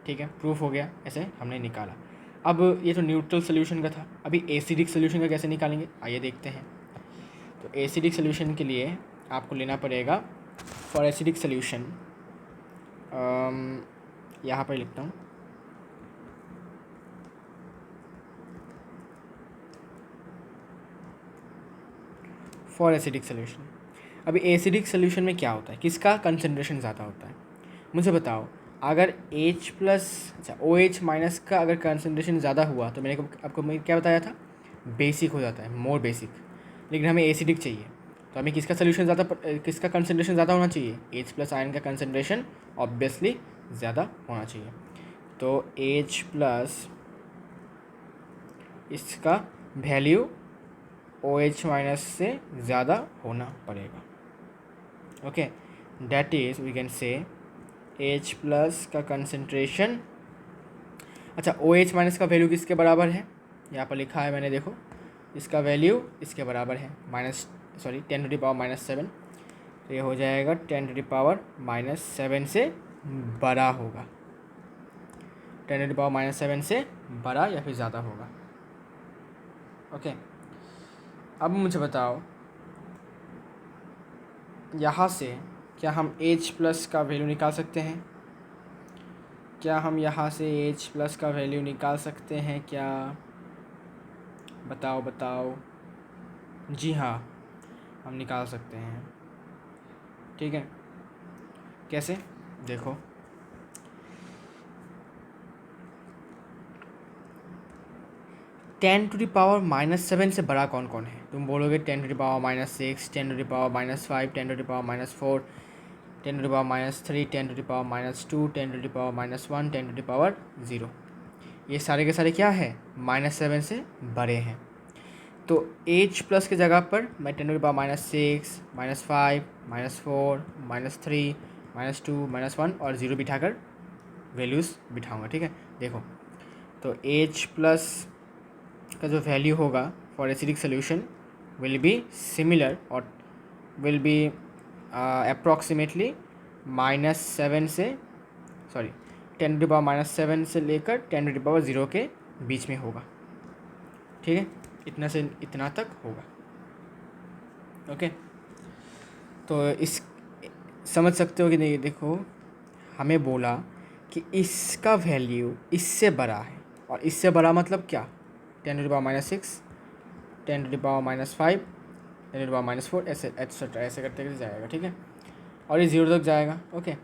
ठीक है, प्रूफ हो गया, ऐसे हमने निकाला। अब ये तो न्यूट्रल सॉल्यूशन का था, अभी एसिडिक सॉल्यूशन का कैसे निकालेंगे आइए देखते हैं। तो एसिडिक सॉल्यूशन के लिए आपको लेना पड़ेगा, फॉर एसिडिक सॉल्यूशन यहाँ पर लिखता हूँ, फॉर एसिडिक सॉल्यूशन। अभी एसिडिक सॉल्यूशन में क्या होता है, किसका कंसंट्रेशन ज़्यादा होता है? मुझे बताओ, अगर OH- का अगर कंसंट्रेशन ज़्यादा हुआ तो मैं क्या बताया था? बेसिक हो जाता है, मोर बेसिक। लेकिन हमें एसिडिक चाहिए, तो हमें किसका कंसंट्रेशन ज़्यादा होना चाहिए? H+ आयन का कंसंट्रेशन ऑब्वियसली ज़्यादा होना चाहिए। तो एच प्लस इसका वैल्यू ओ एच माइनस से ज़्यादा होना पड़ेगा। Okay, that is we can say H plus का कंसंट्रेशन, अच्छा ओ एच माइनस का वैल्यू किसके बराबर है, यहाँ पर लिखा है मैंने, देखो इसका वैल्यू इसके बराबर है -10⁻⁻7। तो ये हो जाएगा 10⁻⁻7 से बड़ा होगा, 10⁻⁻7 से बड़ा या फिर ज़्यादा होगा। ओके, अब मुझे बताओ यहाँ से क्या हम H प्लस का वैल्यू निकाल सकते हैं? क्या हम यहाँ से H प्लस का वैल्यू निकाल सकते हैं क्या? बताओ बताओ। जी हाँ, हम निकाल सकते हैं। ठीक है, कैसे? देखो, 10⁻⁻7 से बड़ा कौन कौन है? तुम बोलोगे 10⁻⁻6, 10⁻⁻5, 10⁻⁻4, 10⁻⁻3, 10⁻⁻2, 10⁻⁻1, 10⁻0। ये सारे के सारे क्या है? -7 से बड़े हैं। तो H प्लस की जगह पर मैं 10⁻⁻6, -5, -4, -3, -2, -1 और 0 बिठाकर वैल्यूज़ बिठाऊंगा। ठीक है, देखो तो H प्लस का जो वैल्यू होगा for acidic solution will be similar और विल बी अप्रॉक्सीमेटली -7 से 10⁻⁻7 से लेकर 10⁻0 के बीच में होगा। ठीक है, इतना से इतना तक होगा। ओके, तो इस समझ सकते हो कि नहीं? देखो, हमें बोला कि इसका वैल्यू इससे बड़ा है, और इससे बड़ा मतलब क्या? 10⁻⁻6, 10⁻⁻5, 10⁻⁻4 ऐसे एटसेट्रा ऐसे करते करते जाएगा। ठीक है, और ये 0 तक जाएगा। ओके,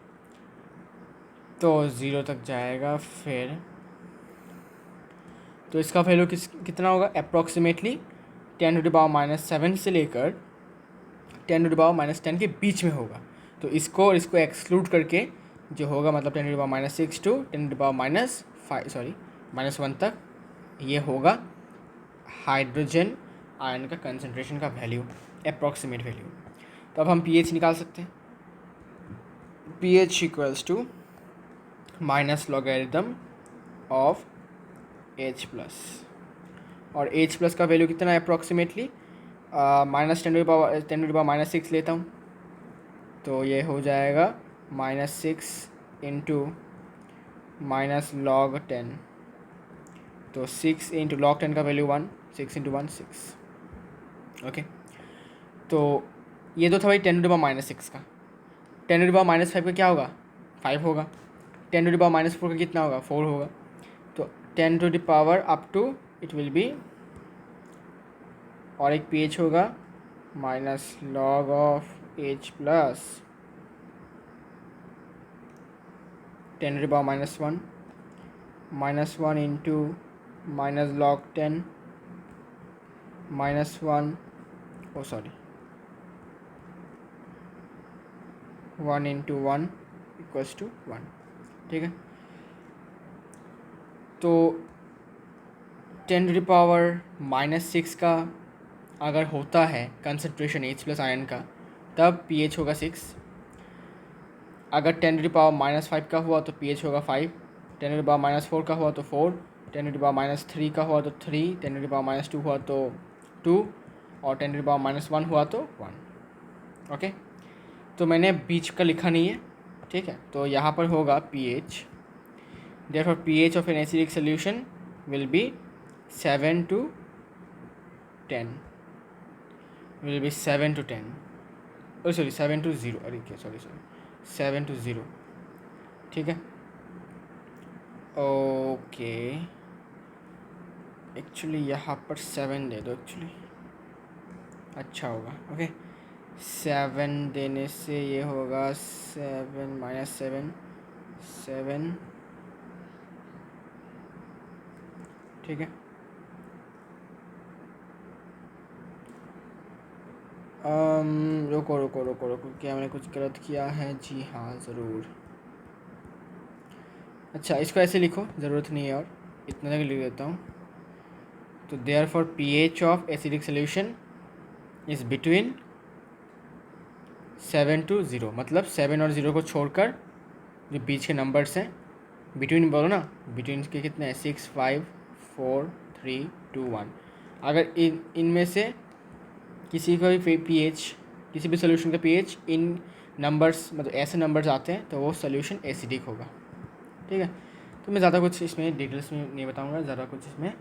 तो 0 तक जाएगा, फिर तो इसका वैल्यू कितना होगा? अप्रॉक्सीमेटली 10⁻⁻7 से लेकर 10⁻10 के बीच में होगा। तो इसको और इसको एक्सक्लूड करके जो होगा, मतलब 10⁻6 टू 10⁻1 तक ये होगा हाइड्रोजन आयन का कंसंट्रेशन का वैल्यू, अप्रॉक्सीमेट वैल्यू। तो अब हम pH निकाल सकते हैं। pH equals to -logarithm of H plus, और H प्लस का वैल्यू कितना है अप्रॉक्सीमेटली? -10⁻6 लेता हूँ, तो ये हो जाएगा -6 इंटू -log10, तो 6 इंटू log10 का वैल्यू 1, 6 इंटू 1 6। ओके, तो ये तो था भाई 10⁻6 का। 10⁻5 का क्या होगा? 5 होगा। 10⁻4 का कितना होगा? 4 होगा। तो 10 up to it will be, और एक pH होगा -log of H plus 10⁻⁻1 -1 into -log10 -1 1 into 1 equals to 1। ठीक है, तो 10⁻⁻6 का अगर होता है कंसंट्रेशन H प्लस आयन का, तब pH होगा 6। अगर 10⁻⁻5 का हुआ तो pH होगा 5, 10⁻4 का हुआ तो 4, 10⁻3 का हुआ तो 3, 10⁻2 हुआ तो 2, और 10⁻1 हुआ तो 1। ओके, तो मैंने बीच का लिखा नहीं है। ठीक है, तो यहाँ पर होगा pH, therefore pH of an acidic solution will be 7 to 10, will be 7 to 10, oh sorry 7 to 0, अरे क्या, सॉरी 7 to 0। ठीक है, ओके, एक्चुअली यहाँ पर 7 दे दो, एक्चुअली अच्छा होगा। ओके, 7 देने से ये होगा 7 -7 7। ठीक है, रुको रुको रुको रुको, क्या मैंने कुछ गलत किया है? जी हाँ, ज़रूर। अच्छा, इसको ऐसे लिखो, ज़रूरत नहीं है और इतना तक लिख देता हूँ। तो therefore pH of acidic solution is between 7 to 0, मतलब 7 और 0 को छोड़कर जो बीच के नंबर्स हैं, बिटवीन बोलो ना, बिटवीन के कितने हैं, 6, 5, 4, 3, 2, 1। अगर इनमें से किसी का भी pH, किसी भी सोल्यूशन का pH इन नंबर्स, मतलब ऐसे नंबर्स आते हैं, तो वो सोल्यूशन एसिडिक होगा। ठीक है, तो मैं ज़्यादा कुछ इसमें डिटेल्स में नहीं बताऊंगा, ज़्यादा कुछ इसमें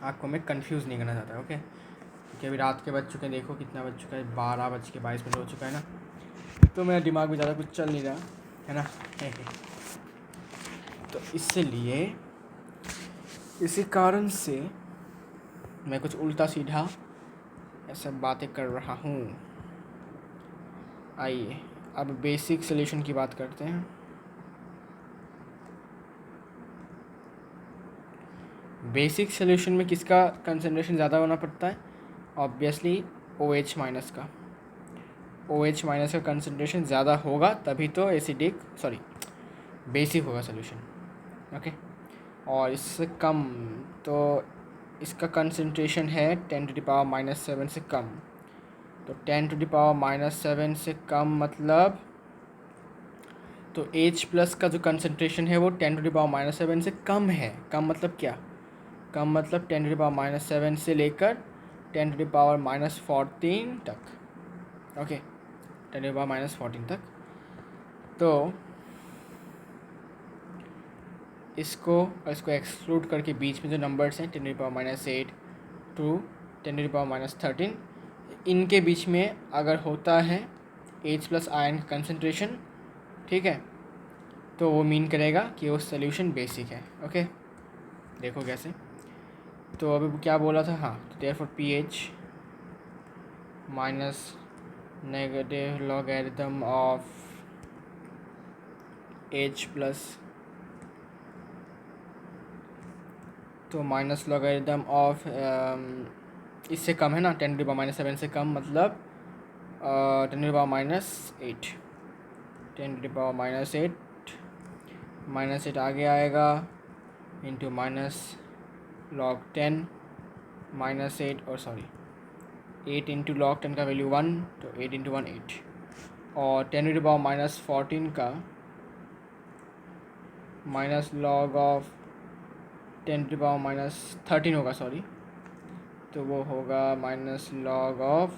आपको मैं कंफ्यूज नहीं करना चाहता। ओके, क्योंकि अभी रात के बज चुके हैं, देखो कितना बज चुका है, 12:22 हो चुका है ना, तो मेरा दिमाग में ज़्यादा कुछ चल नहीं रहा है ना। तो इसलिए इसी कारण से मैं कुछ उल्टा सीधा ऐसा बातें कर रहा हूँ। आइए अब बेसिक सोल्यूशन की बात करते हैं। बेसिक सोल्यूशन में किसका कंसंट्रेशन ज़्यादा होना पड़ता है? ऑब्वियसली OH माइनस का। OH माइनस का कंसंट्रेशन ज़्यादा होगा तभी तो एसिडिक, सॉरी, बेसिक होगा सोल्यूशन। ओके, और इससे कम तो इसका कंसंट्रेशन है 10⁻⁻7 से कम। तो 10⁻⁻7 से कम मतलब, तो H प्लस का जो कंसंट्रेशन है वो 10⁻⁻7 से कम है। कम मतलब क्या? कम मतलब 10⁻⁻7 से लेकर 10⁻⁻14 तक। ओके, 10⁻⁻14 तक। तो इसको एक्सक्लूड करके बीच में जो नंबर्स हैं 10⁻⁻8 टू 10⁻⁻13, इनके बीच में अगर होता है H प्लस आयन का कंसंट्रेशन, ठीक है, तो वो मीन करेगा कि वो सोल्यूशन बेसिक है। ओके, देखो कैसे। तो अभी क्या बोला था, हाँ, तो therefore pH minus negative logarithm of H plus, तो माइनस लॉगरिथम ऑफ इससे कम है ना, 10⁻⁻7 से कम मतलब 10⁻⁻8, 10⁻⁻8 -8 आगे आएगा इंटू माइनस log 10 -8, और सॉरी 8 इंटू log 10 का वैल्यू 1, तो 8 इंटू 1 8, और 10⁻⁻14 का माइनस लॉग ऑफ 10⁻⁻13 होगा, सॉरी, तो वो होगा माइनस लॉग ऑफ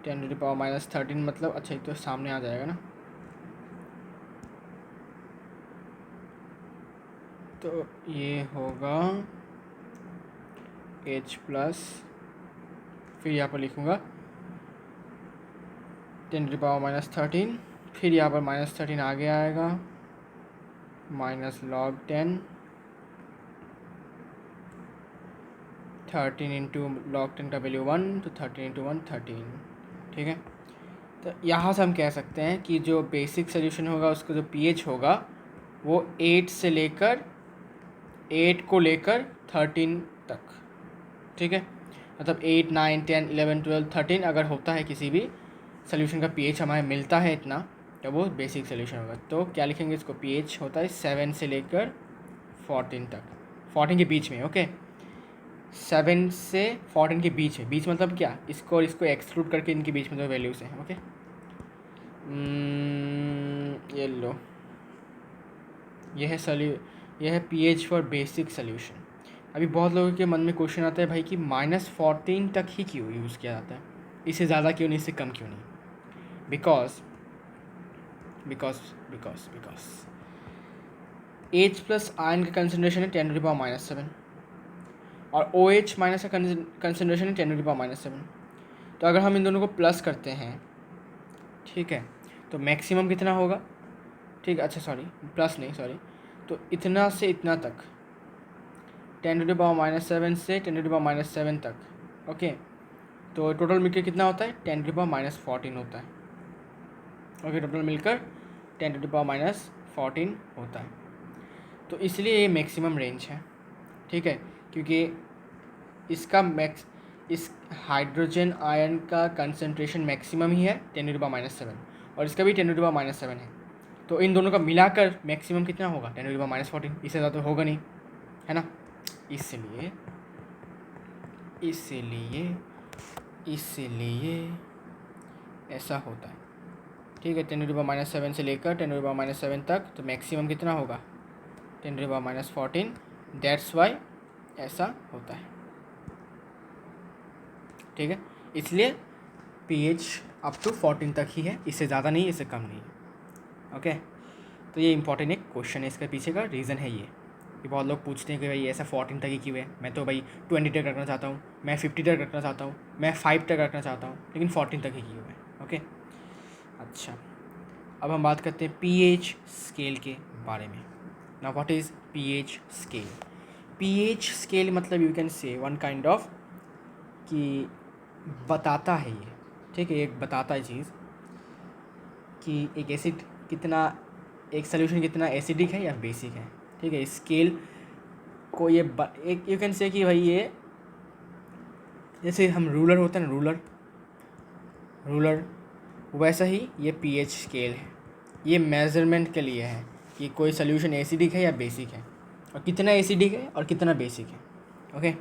10⁻⁻13, मतलब अच्छा ये तो सामने आ जाएगा ना, तो ये होगा H प्लस, फिर यहाँ पर लिखूँगा 10⁻⁻13, फिर यहाँ पर -13 आगे आएगा, माइनस लॉग 10, 13 इंटू लॉग 10 का वैल्यू 1, तो 13 इंटू 1 13। ठीक है, तो यहाँ से हम कह सकते हैं कि जो बेसिक सोल्यूशन होगा उसका जो pH होगा वो 8 से लेकर 8 को लेकर 13 तक। ठीक है, मतलब 8, 9, 10, 11, 12, 13 अगर होता है किसी भी सोल्यूशन का pH हमें मिलता है इतना, तो वो बेसिक सोल्यूशन होगा। तो क्या लिखेंगे इसको, pH होता है 7 से लेकर 14 तक, 14 के बीच में। ओके, 7 से 14 के बीच में, बीच मतलब क्या, इसको और इसको एक्सक्लूड करके इनके बीच में जो वैल्यूज़ हैं। ओके, ये लो, यह है pH फॉर बेसिक सोल्यूशन। अभी बहुत लोगों के मन में क्वेश्चन आता है भाई कि -14 तक ही क्यों यूज़ किया जाता है, इससे ज़्यादा क्यों नहीं, इससे कम क्यों नहीं? बिकॉज H प्लस आयन का कंसनट्रेशन है 10⁻⁻7 और OH माइनस का कंसनट्रेशन है 10⁻⁻7। तो अगर हम इन दोनों को प्लस करते हैं, ठीक है, तो मैक्सिमम कितना होगा? ठीक, अच्छा सॉरी, प्लस नहीं, सॉरी, तो इतना से इतना तक, 10⁻⁻7 से 10⁻⁻7 तक। ओके, तो टोटल मिलकर कितना होता है, 10⁻⁻14 होता है। ओके, टोटल मिलकर 10⁻⁻14 होता है। तो इसलिए ये मैक्सिमम रेंज है। ठीक है, क्योंकि इसका इस हाइड्रोजन आयन का कंसंट्रेशन मैक्सिमम ही है 10⁻⁻7, और इसका भी 10⁻⁻7 है। तो इन दोनों का मिलाकर मैक्सिमम कितना होगा, 10⁻⁻14, इससे ज़्यादा तो होगा नहीं, है ना। इसलिए इसीलिए इसीलिए ऐसा होता है, ठीक है। 10⁻⁻7 से लेकर 10⁻⁻7 तक तो मैक्सिमम कितना होगा, 10⁻⁻14, दैट्स वाई ऐसा होता है, ठीक है। इसलिए pH अप टू 14 तक ही है, इससे ज़्यादा नहीं, इससे कम नहीं है, ओके। तो ये इंपॉर्टेंट एक क्वेश्चन है, इसके पीछे का रीज़न है ये कि बहुत लोग पूछते हैं कि भाई ऐसा 14 तक ही क्यों है, मैं तो भाई 20 तक रखना चाहता हूँ, मैं 50 तक रखना चाहता हूँ, मैं 5 तक रखना चाहता हूँ, लेकिन 14 तक ही क्यों है, ओके। अच्छा, अब हम बात करते हैं pH स्केल के बारे में। Now what is pH scale? pH scale मतलब you can say one kind of कि बताता है ये, ठीक है, एक बताता है चीज़ कि एक एसिड कितना, एक सोल्यूशन कितना एसिडिक है या बेसिक है, ठीक है। स्केल को ये एक यू कैन से कि भाई ये जैसे हम रूलर होता है ना, रूलर वैसा ही ये pH स्केल है, ये मेजरमेंट के लिए है कि कोई सोल्यूशन एसिडिक है या बेसिक है, और कितना एसिडिक है और कितना बेसिक है, ओके।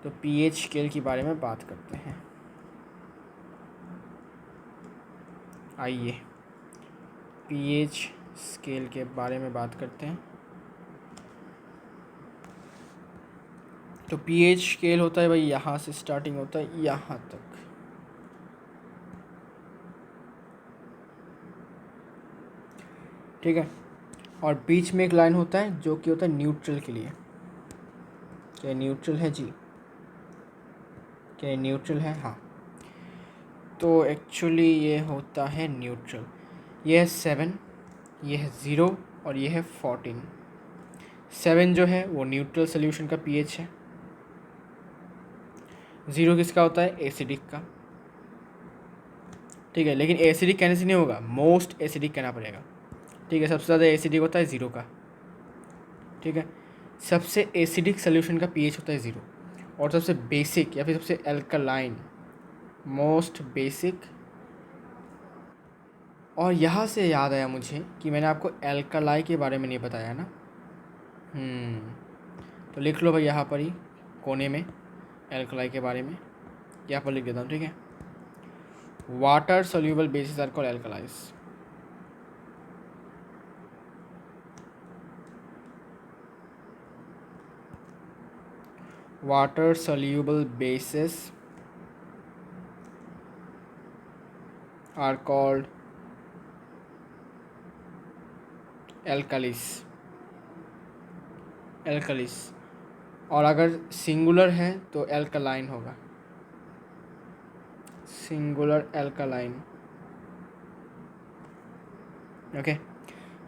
तो pH स्केल के बारे में बात करते हैं, आइए pH स्केल के बारे में बात करते हैं। तो pH स्केल होता है भाई, यहाँ से स्टार्टिंग होता है यहाँ तक, ठीक है, और बीच में एक लाइन होता है जो कि होता है न्यूट्रल के लिए। क्या न्यूट्रल है जी, क्या न्यूट्रल है, हाँ। तो एक्चुअली ये होता है न्यूट्रल, ये है 7, ये है 0 और ये है 14। 7 जो है वो न्यूट्रल सोल्यूशन का pH है, 0 किसका होता है, एसिडिक का, ठीक है। लेकिन एसिडिक कहने से नहीं होगा, मोस्ट एसिडिक कहना पड़ेगा, ठीक है। सबसे ज़्यादा एसिडिक होता है 0 का, ठीक है। सबसे एसिडिक सोल्यूशन का pH होता है 0, और सबसे बेसिक या फिर सबसे एल्कलाइन, मोस्ट बेसिक। और यहाँ से याद आया मुझे कि मैंने आपको एल्कलाई के बारे में नहीं बताया ना, तो लिख लो भाई यहाँ पर ही कोने में एल्कलाई के बारे में, यहाँ पर लिख देता हूँ, ठीक है। Water soluble bases are called alkalis, water soluble bases are called alkalis, और अगर सिंगुलर है तो एल्कलाइन होगा, सिंगुलर एल्कलाइन, ओके।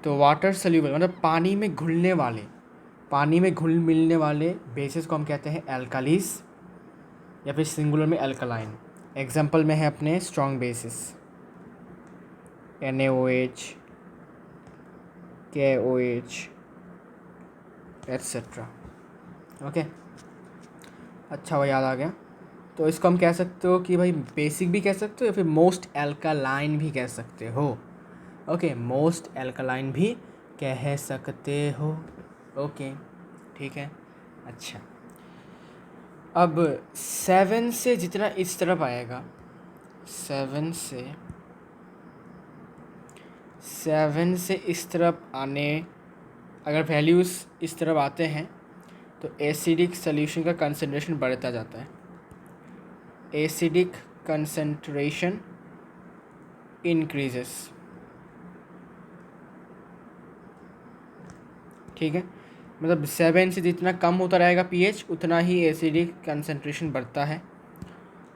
तो वाटर सोल्यूबल मतलब पानी में घुलने वाले, पानी में घुल मिलने वाले बेसिस को हम कहते हैं एल्कालीस, या फिर सिंगुलर में एल्कलाइन। एग्जांपल में है अपने strong bases NaOH, KOH etcetera, okay. अच्छा वो याद आ गया। तो इसको हम कह सकते हो कि भाई बेसिक भी कह सकते हो या फिर मोस्ट एल्कालाइन भी कह सकते हो, ओके। मोस्ट एल्कालाइन भी कह सकते हो, ओके, ठीक है। अच्छा, अब 7 से जितना इस तरफ आएगा, 7 से इस तरफ आने, अगर वैल्यूज़ इस तरफ आते हैं तो एसिडिक सॉल्यूशन का कंसंट्रेशन बढ़ता जाता है, एसिडिक कंसंट्रेशन इंक्रीजेस, ठीक है। मतलब 7 से जितना कम होता रहेगा pH उतना ही एसिडिक कंसंट्रेशन बढ़ता है,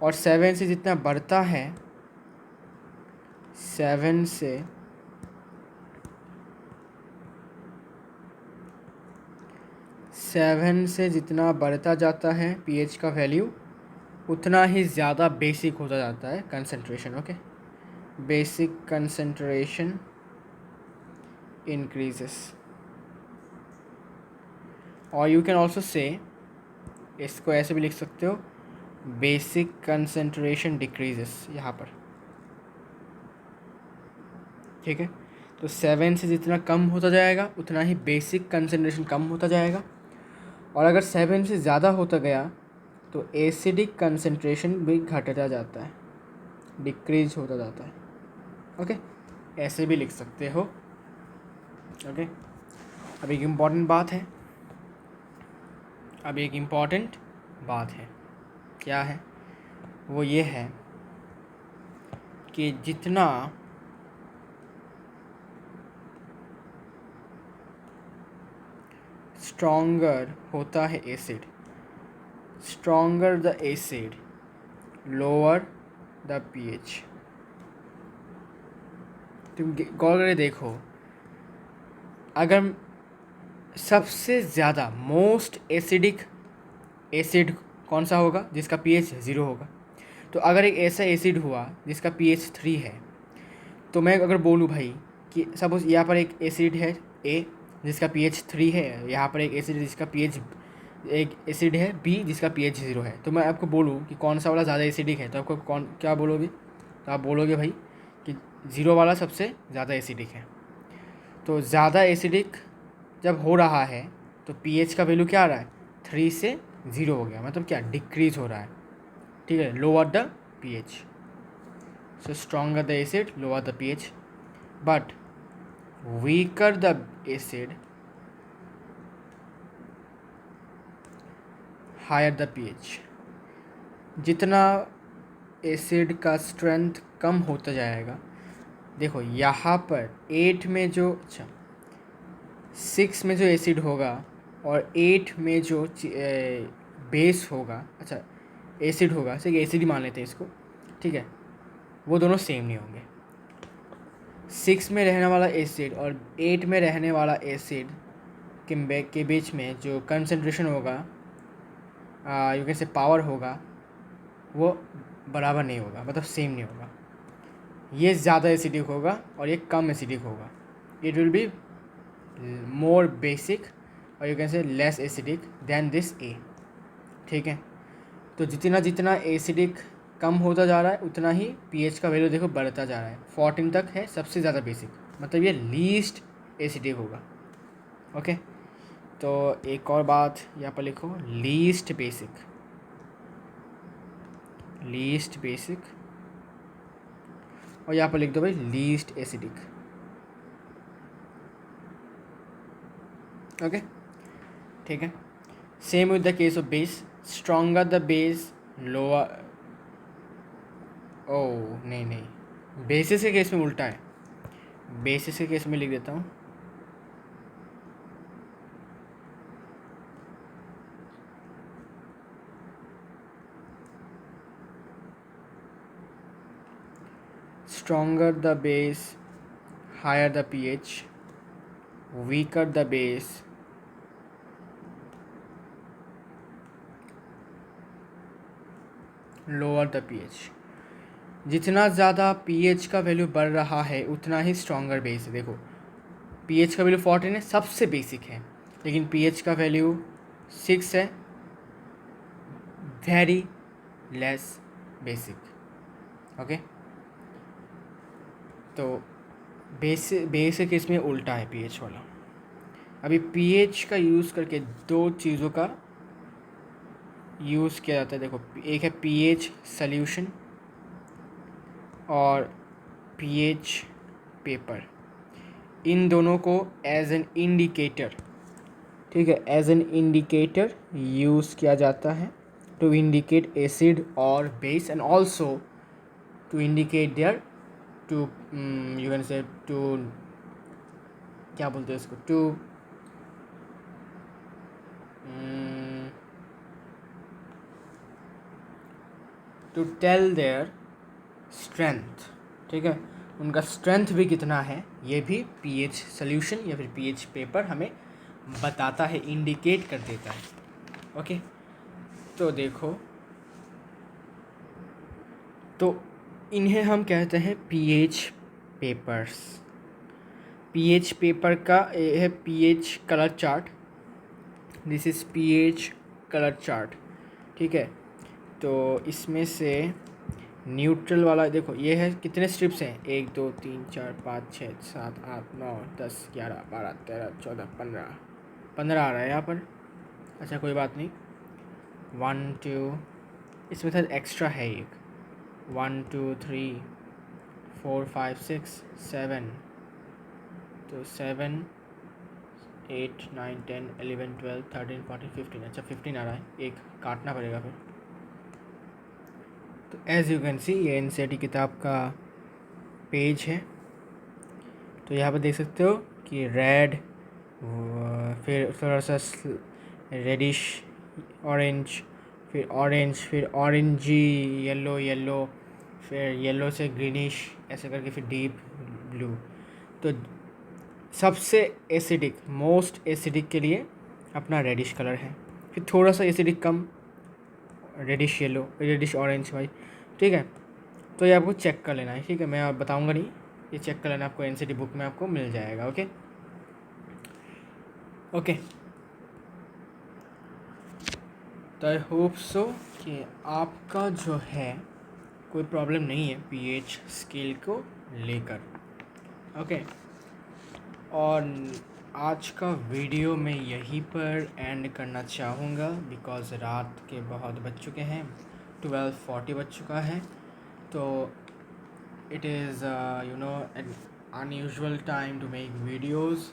और 7 से जितना बढ़ता है, 7 से जितना बढ़ता जाता है pH का वैल्यू, उतना ही ज़्यादा बेसिक होता जाता है concentration, okay. Basic concentration increases, और यू कैन ऑल्सो से, इसको ऐसे भी लिख सकते हो, बेसिक कंसंट्रेशन डिक्रीजेस यहाँ पर, ठीक है। तो 7 से जितना कम होता जाएगा उतना ही बेसिक कंसनट्रेशन कम होता जाएगा, और अगर 7 से ज़्यादा होता गया तो एसिडिक कंसनट्रेशन भी घटता जाता है, डिक्रीज होता जाता है। ओके, ऐसे भी लिख सकते हो। ओके, अब एक इम्पॉर्टेंट बात है, क्या है वो, ये है कि जितना स्ट्रॉन्गर होता है acid, stronger the acid lower the pH. तुम गौर करके देखो, अगर सबसे ज़्यादा मोस्ट एसिडिक एसिड कौन सा होगा, जिसका पीएच 0 होगा। तो अगर एक ऐसा एसिड हुआ जिसका पीएच 3 है, तो मैं अगर बोलूँ भाई कि सपोज यहाँ पर एक एसिड है ए जिसका पीएच 3 है, यहाँ पर एक एसिड है जिसका पीएच, एक एसिड है बी जिसका पीएच 0 है, तो मैं आपको बोलूँ कि कौन सा वाला ज़्यादा एसिडिक है, तो आपको क्या बोलोगे, तो आप बोलोगे भाई कि 0 वाला सबसे ज़्यादा एसिडिक है। तो ज़्यादा एसिडिक जब हो रहा है तो पीएच का वैल्यू क्या आ रहा है, 3 से 0 हो गया, मतलब क्या, डिक्रीज हो रहा है। ठीक है, lower the pH. So stronger the acid lower the pH, but weaker the acid higher the pH. जितना एसिड का स्ट्रेंथ कम होता जाएगा, देखो यहाँ पर 8 में जो 6 में जो एसिड होगा और 8 में जो बेस होगा, एसिड होगा, सिर्फ एसिड ही मान लेते हैं इसको, ठीक है, वो दोनों सेम नहीं होंगे। 6 में रहने वाला एसिड और 8 में रहने वाला एसिड के बीच में जो कंसंट्रेशन होगा, यू कैन से पावर होगा, वो बराबर नहीं होगा, मतलब सेम नहीं होगा। ये ज़्यादा एसिडिक होगा और ये कम एसिडिक होगा। It will be more basic और you can say less acidic than this A. ठीक है, तो जितना जितना एसिडिक कम होता जा रहा है उतना ही पीएच का वैल्यू देखो बढ़ता जा रहा है। 14 तक है सबसे ज़्यादा बेसिक, मतलब ये लीस्ट एसिडिक होगा। ओके, तो एक और बात यहाँ पर लिखो, लीस्ट बेसिक, और यहाँ पर लिख दो भाई लीस्ट एसिडिक। ओके, ठीक है। Same with the case of base, stronger the base lower, ओ नहीं, बेसिस के केस में उल्टा है, बेसिस के केस में लिख देता हूँ, stronger the base higher the pH, weaker the base lower the pH। जितना ज़्यादा pH का वैल्यू बढ़ रहा है उतना ही स्ट्रॉन्गर बेस है। देखो pH का वैल्यू 14 है, सबसे बेसिक है, लेकिन pH का वैल्यू 6 है, वेरी लेस बेसिक। ओके, तो बेसिक इसमें उल्टा है पीएच वाला। अभी पीएच का यूज़ करके दो चीज़ों का यूज़ किया जाता है। देखो, एक है पीएच सॉल्यूशन और पीएच पेपर। इन दोनों को एज एन इंडिकेटर, ठीक है, एज एन इंडिकेटर यूज़ किया जाता है टू इंडिकेट एसिड और base, and also to indicate their to you can say to, क्या बोलते हैं इसको, टू टेल देयर स्ट्रेंथ। ठीक है, उनका स्ट्रेंथ भी कितना है ये भी पीएच सॉल्यूशन या फिर पीएच पेपर हमें बताता है, इंडिकेट कर देता है। ओके, तो देखो, तो इन्हें हम कहते हैं पीएच पेपर्स। पीएच पेपर का है pH colour chart, this is pH colour chart. ठीक है, तो इसमें से न्यूट्रल वाला देखो ये है, कितने स्ट्रिप्स हैं, 1 2 3 4 5 6 7 8 9 10 11 12 13 14 15 15 आ रहा है यहाँ पर। अच्छा कोई बात नहीं, 1 2, इसमें था एक्स्ट्रा है एक, 1 2 3 4 5 6 7, तो 7 8 9 10 11 12 13 14 15, अच्छा 15 आ रहा है, एक काटना पड़ेगा फिर। तो एज़ यू कैन सी ये एनसीईआरटी किताब का पेज है। तो यहाँ पर देख सकते हो कि रेड, फिर थोड़ा सा रेडिश ऑरेंज, फिर ऑरेंजी येलो येलो, फिर येलो से ग्रीनिश ऐसे करके, फिर डीप ब्लू। तो सबसे एसिडिक, मोस्ट एसिडिक के लिए अपना रेडिश कलर है, फिर थोड़ा सा एसिडिक कम रेडिश येलो, रेडिश ऑरेंज भाई, ठीक है। तो ये आपको चेक कर लेना है, ठीक है, मैं आप बताऊंगा नहीं, ये चेक कर लेना, आपको एनसीईआरटी बुक में आपको मिल जाएगा। ओके ओके, तो आई होप सो कि आपका जो है कोई प्रॉब्लम नहीं है पीएच स्केल को लेकर। ओके, और आज का वीडियो मैं यहीं पर एंड करना चाहूँगा, बिकॉज़ रात के बहुत बज चुके हैं, 12:40 बज चुका है। तो it is an unusual time to make videos,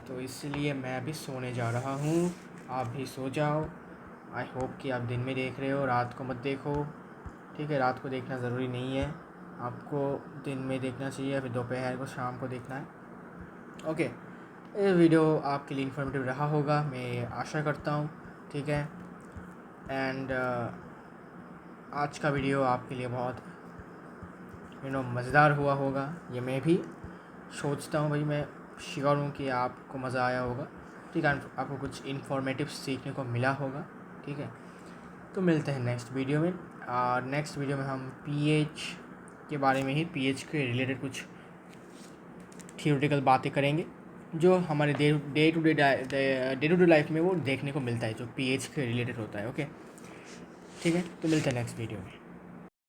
तो इसलिए मैं अभी सोने जा रहा हूँ, आप भी सो जाओ। आई होप कि आप दिन में देख रहे हो, रात को मत देखो, ठीक है, रात को देखना ज़रूरी नहीं है, आपको दिन में देखना चाहिए, फिर दोपहर को, शाम को देखना है। ओके, ये वीडियो आपके लिए इन्फॉर्मेटिव रहा होगा, मैं आशा करता हूँ, ठीक है। एंड आज का वीडियो आपके लिए बहुत मज़ेदार हुआ होगा, ये मैं भी सोचता हूँ भाई, मैं श्योर हूँ कि आपको मज़ा आया होगा, ठीक है, आपको कुछ इन्फॉर्मेटिव सीखने को मिला होगा, ठीक है। तो मिलते हैं नेक्स्ट वीडियो में, और नेक्स्ट वीडियो में हम पीएच के बारे में ही, पीएच के रिलेटेड कुछ थियोरेटिकल बातें करेंगे, जो हमारे डे टू डे लाइफ में वो देखने को मिलता है, जो पीएच के रिलेटेड होता है। ओके, ठीक है, तो मिलते हैं नेक्स्ट वीडियो में।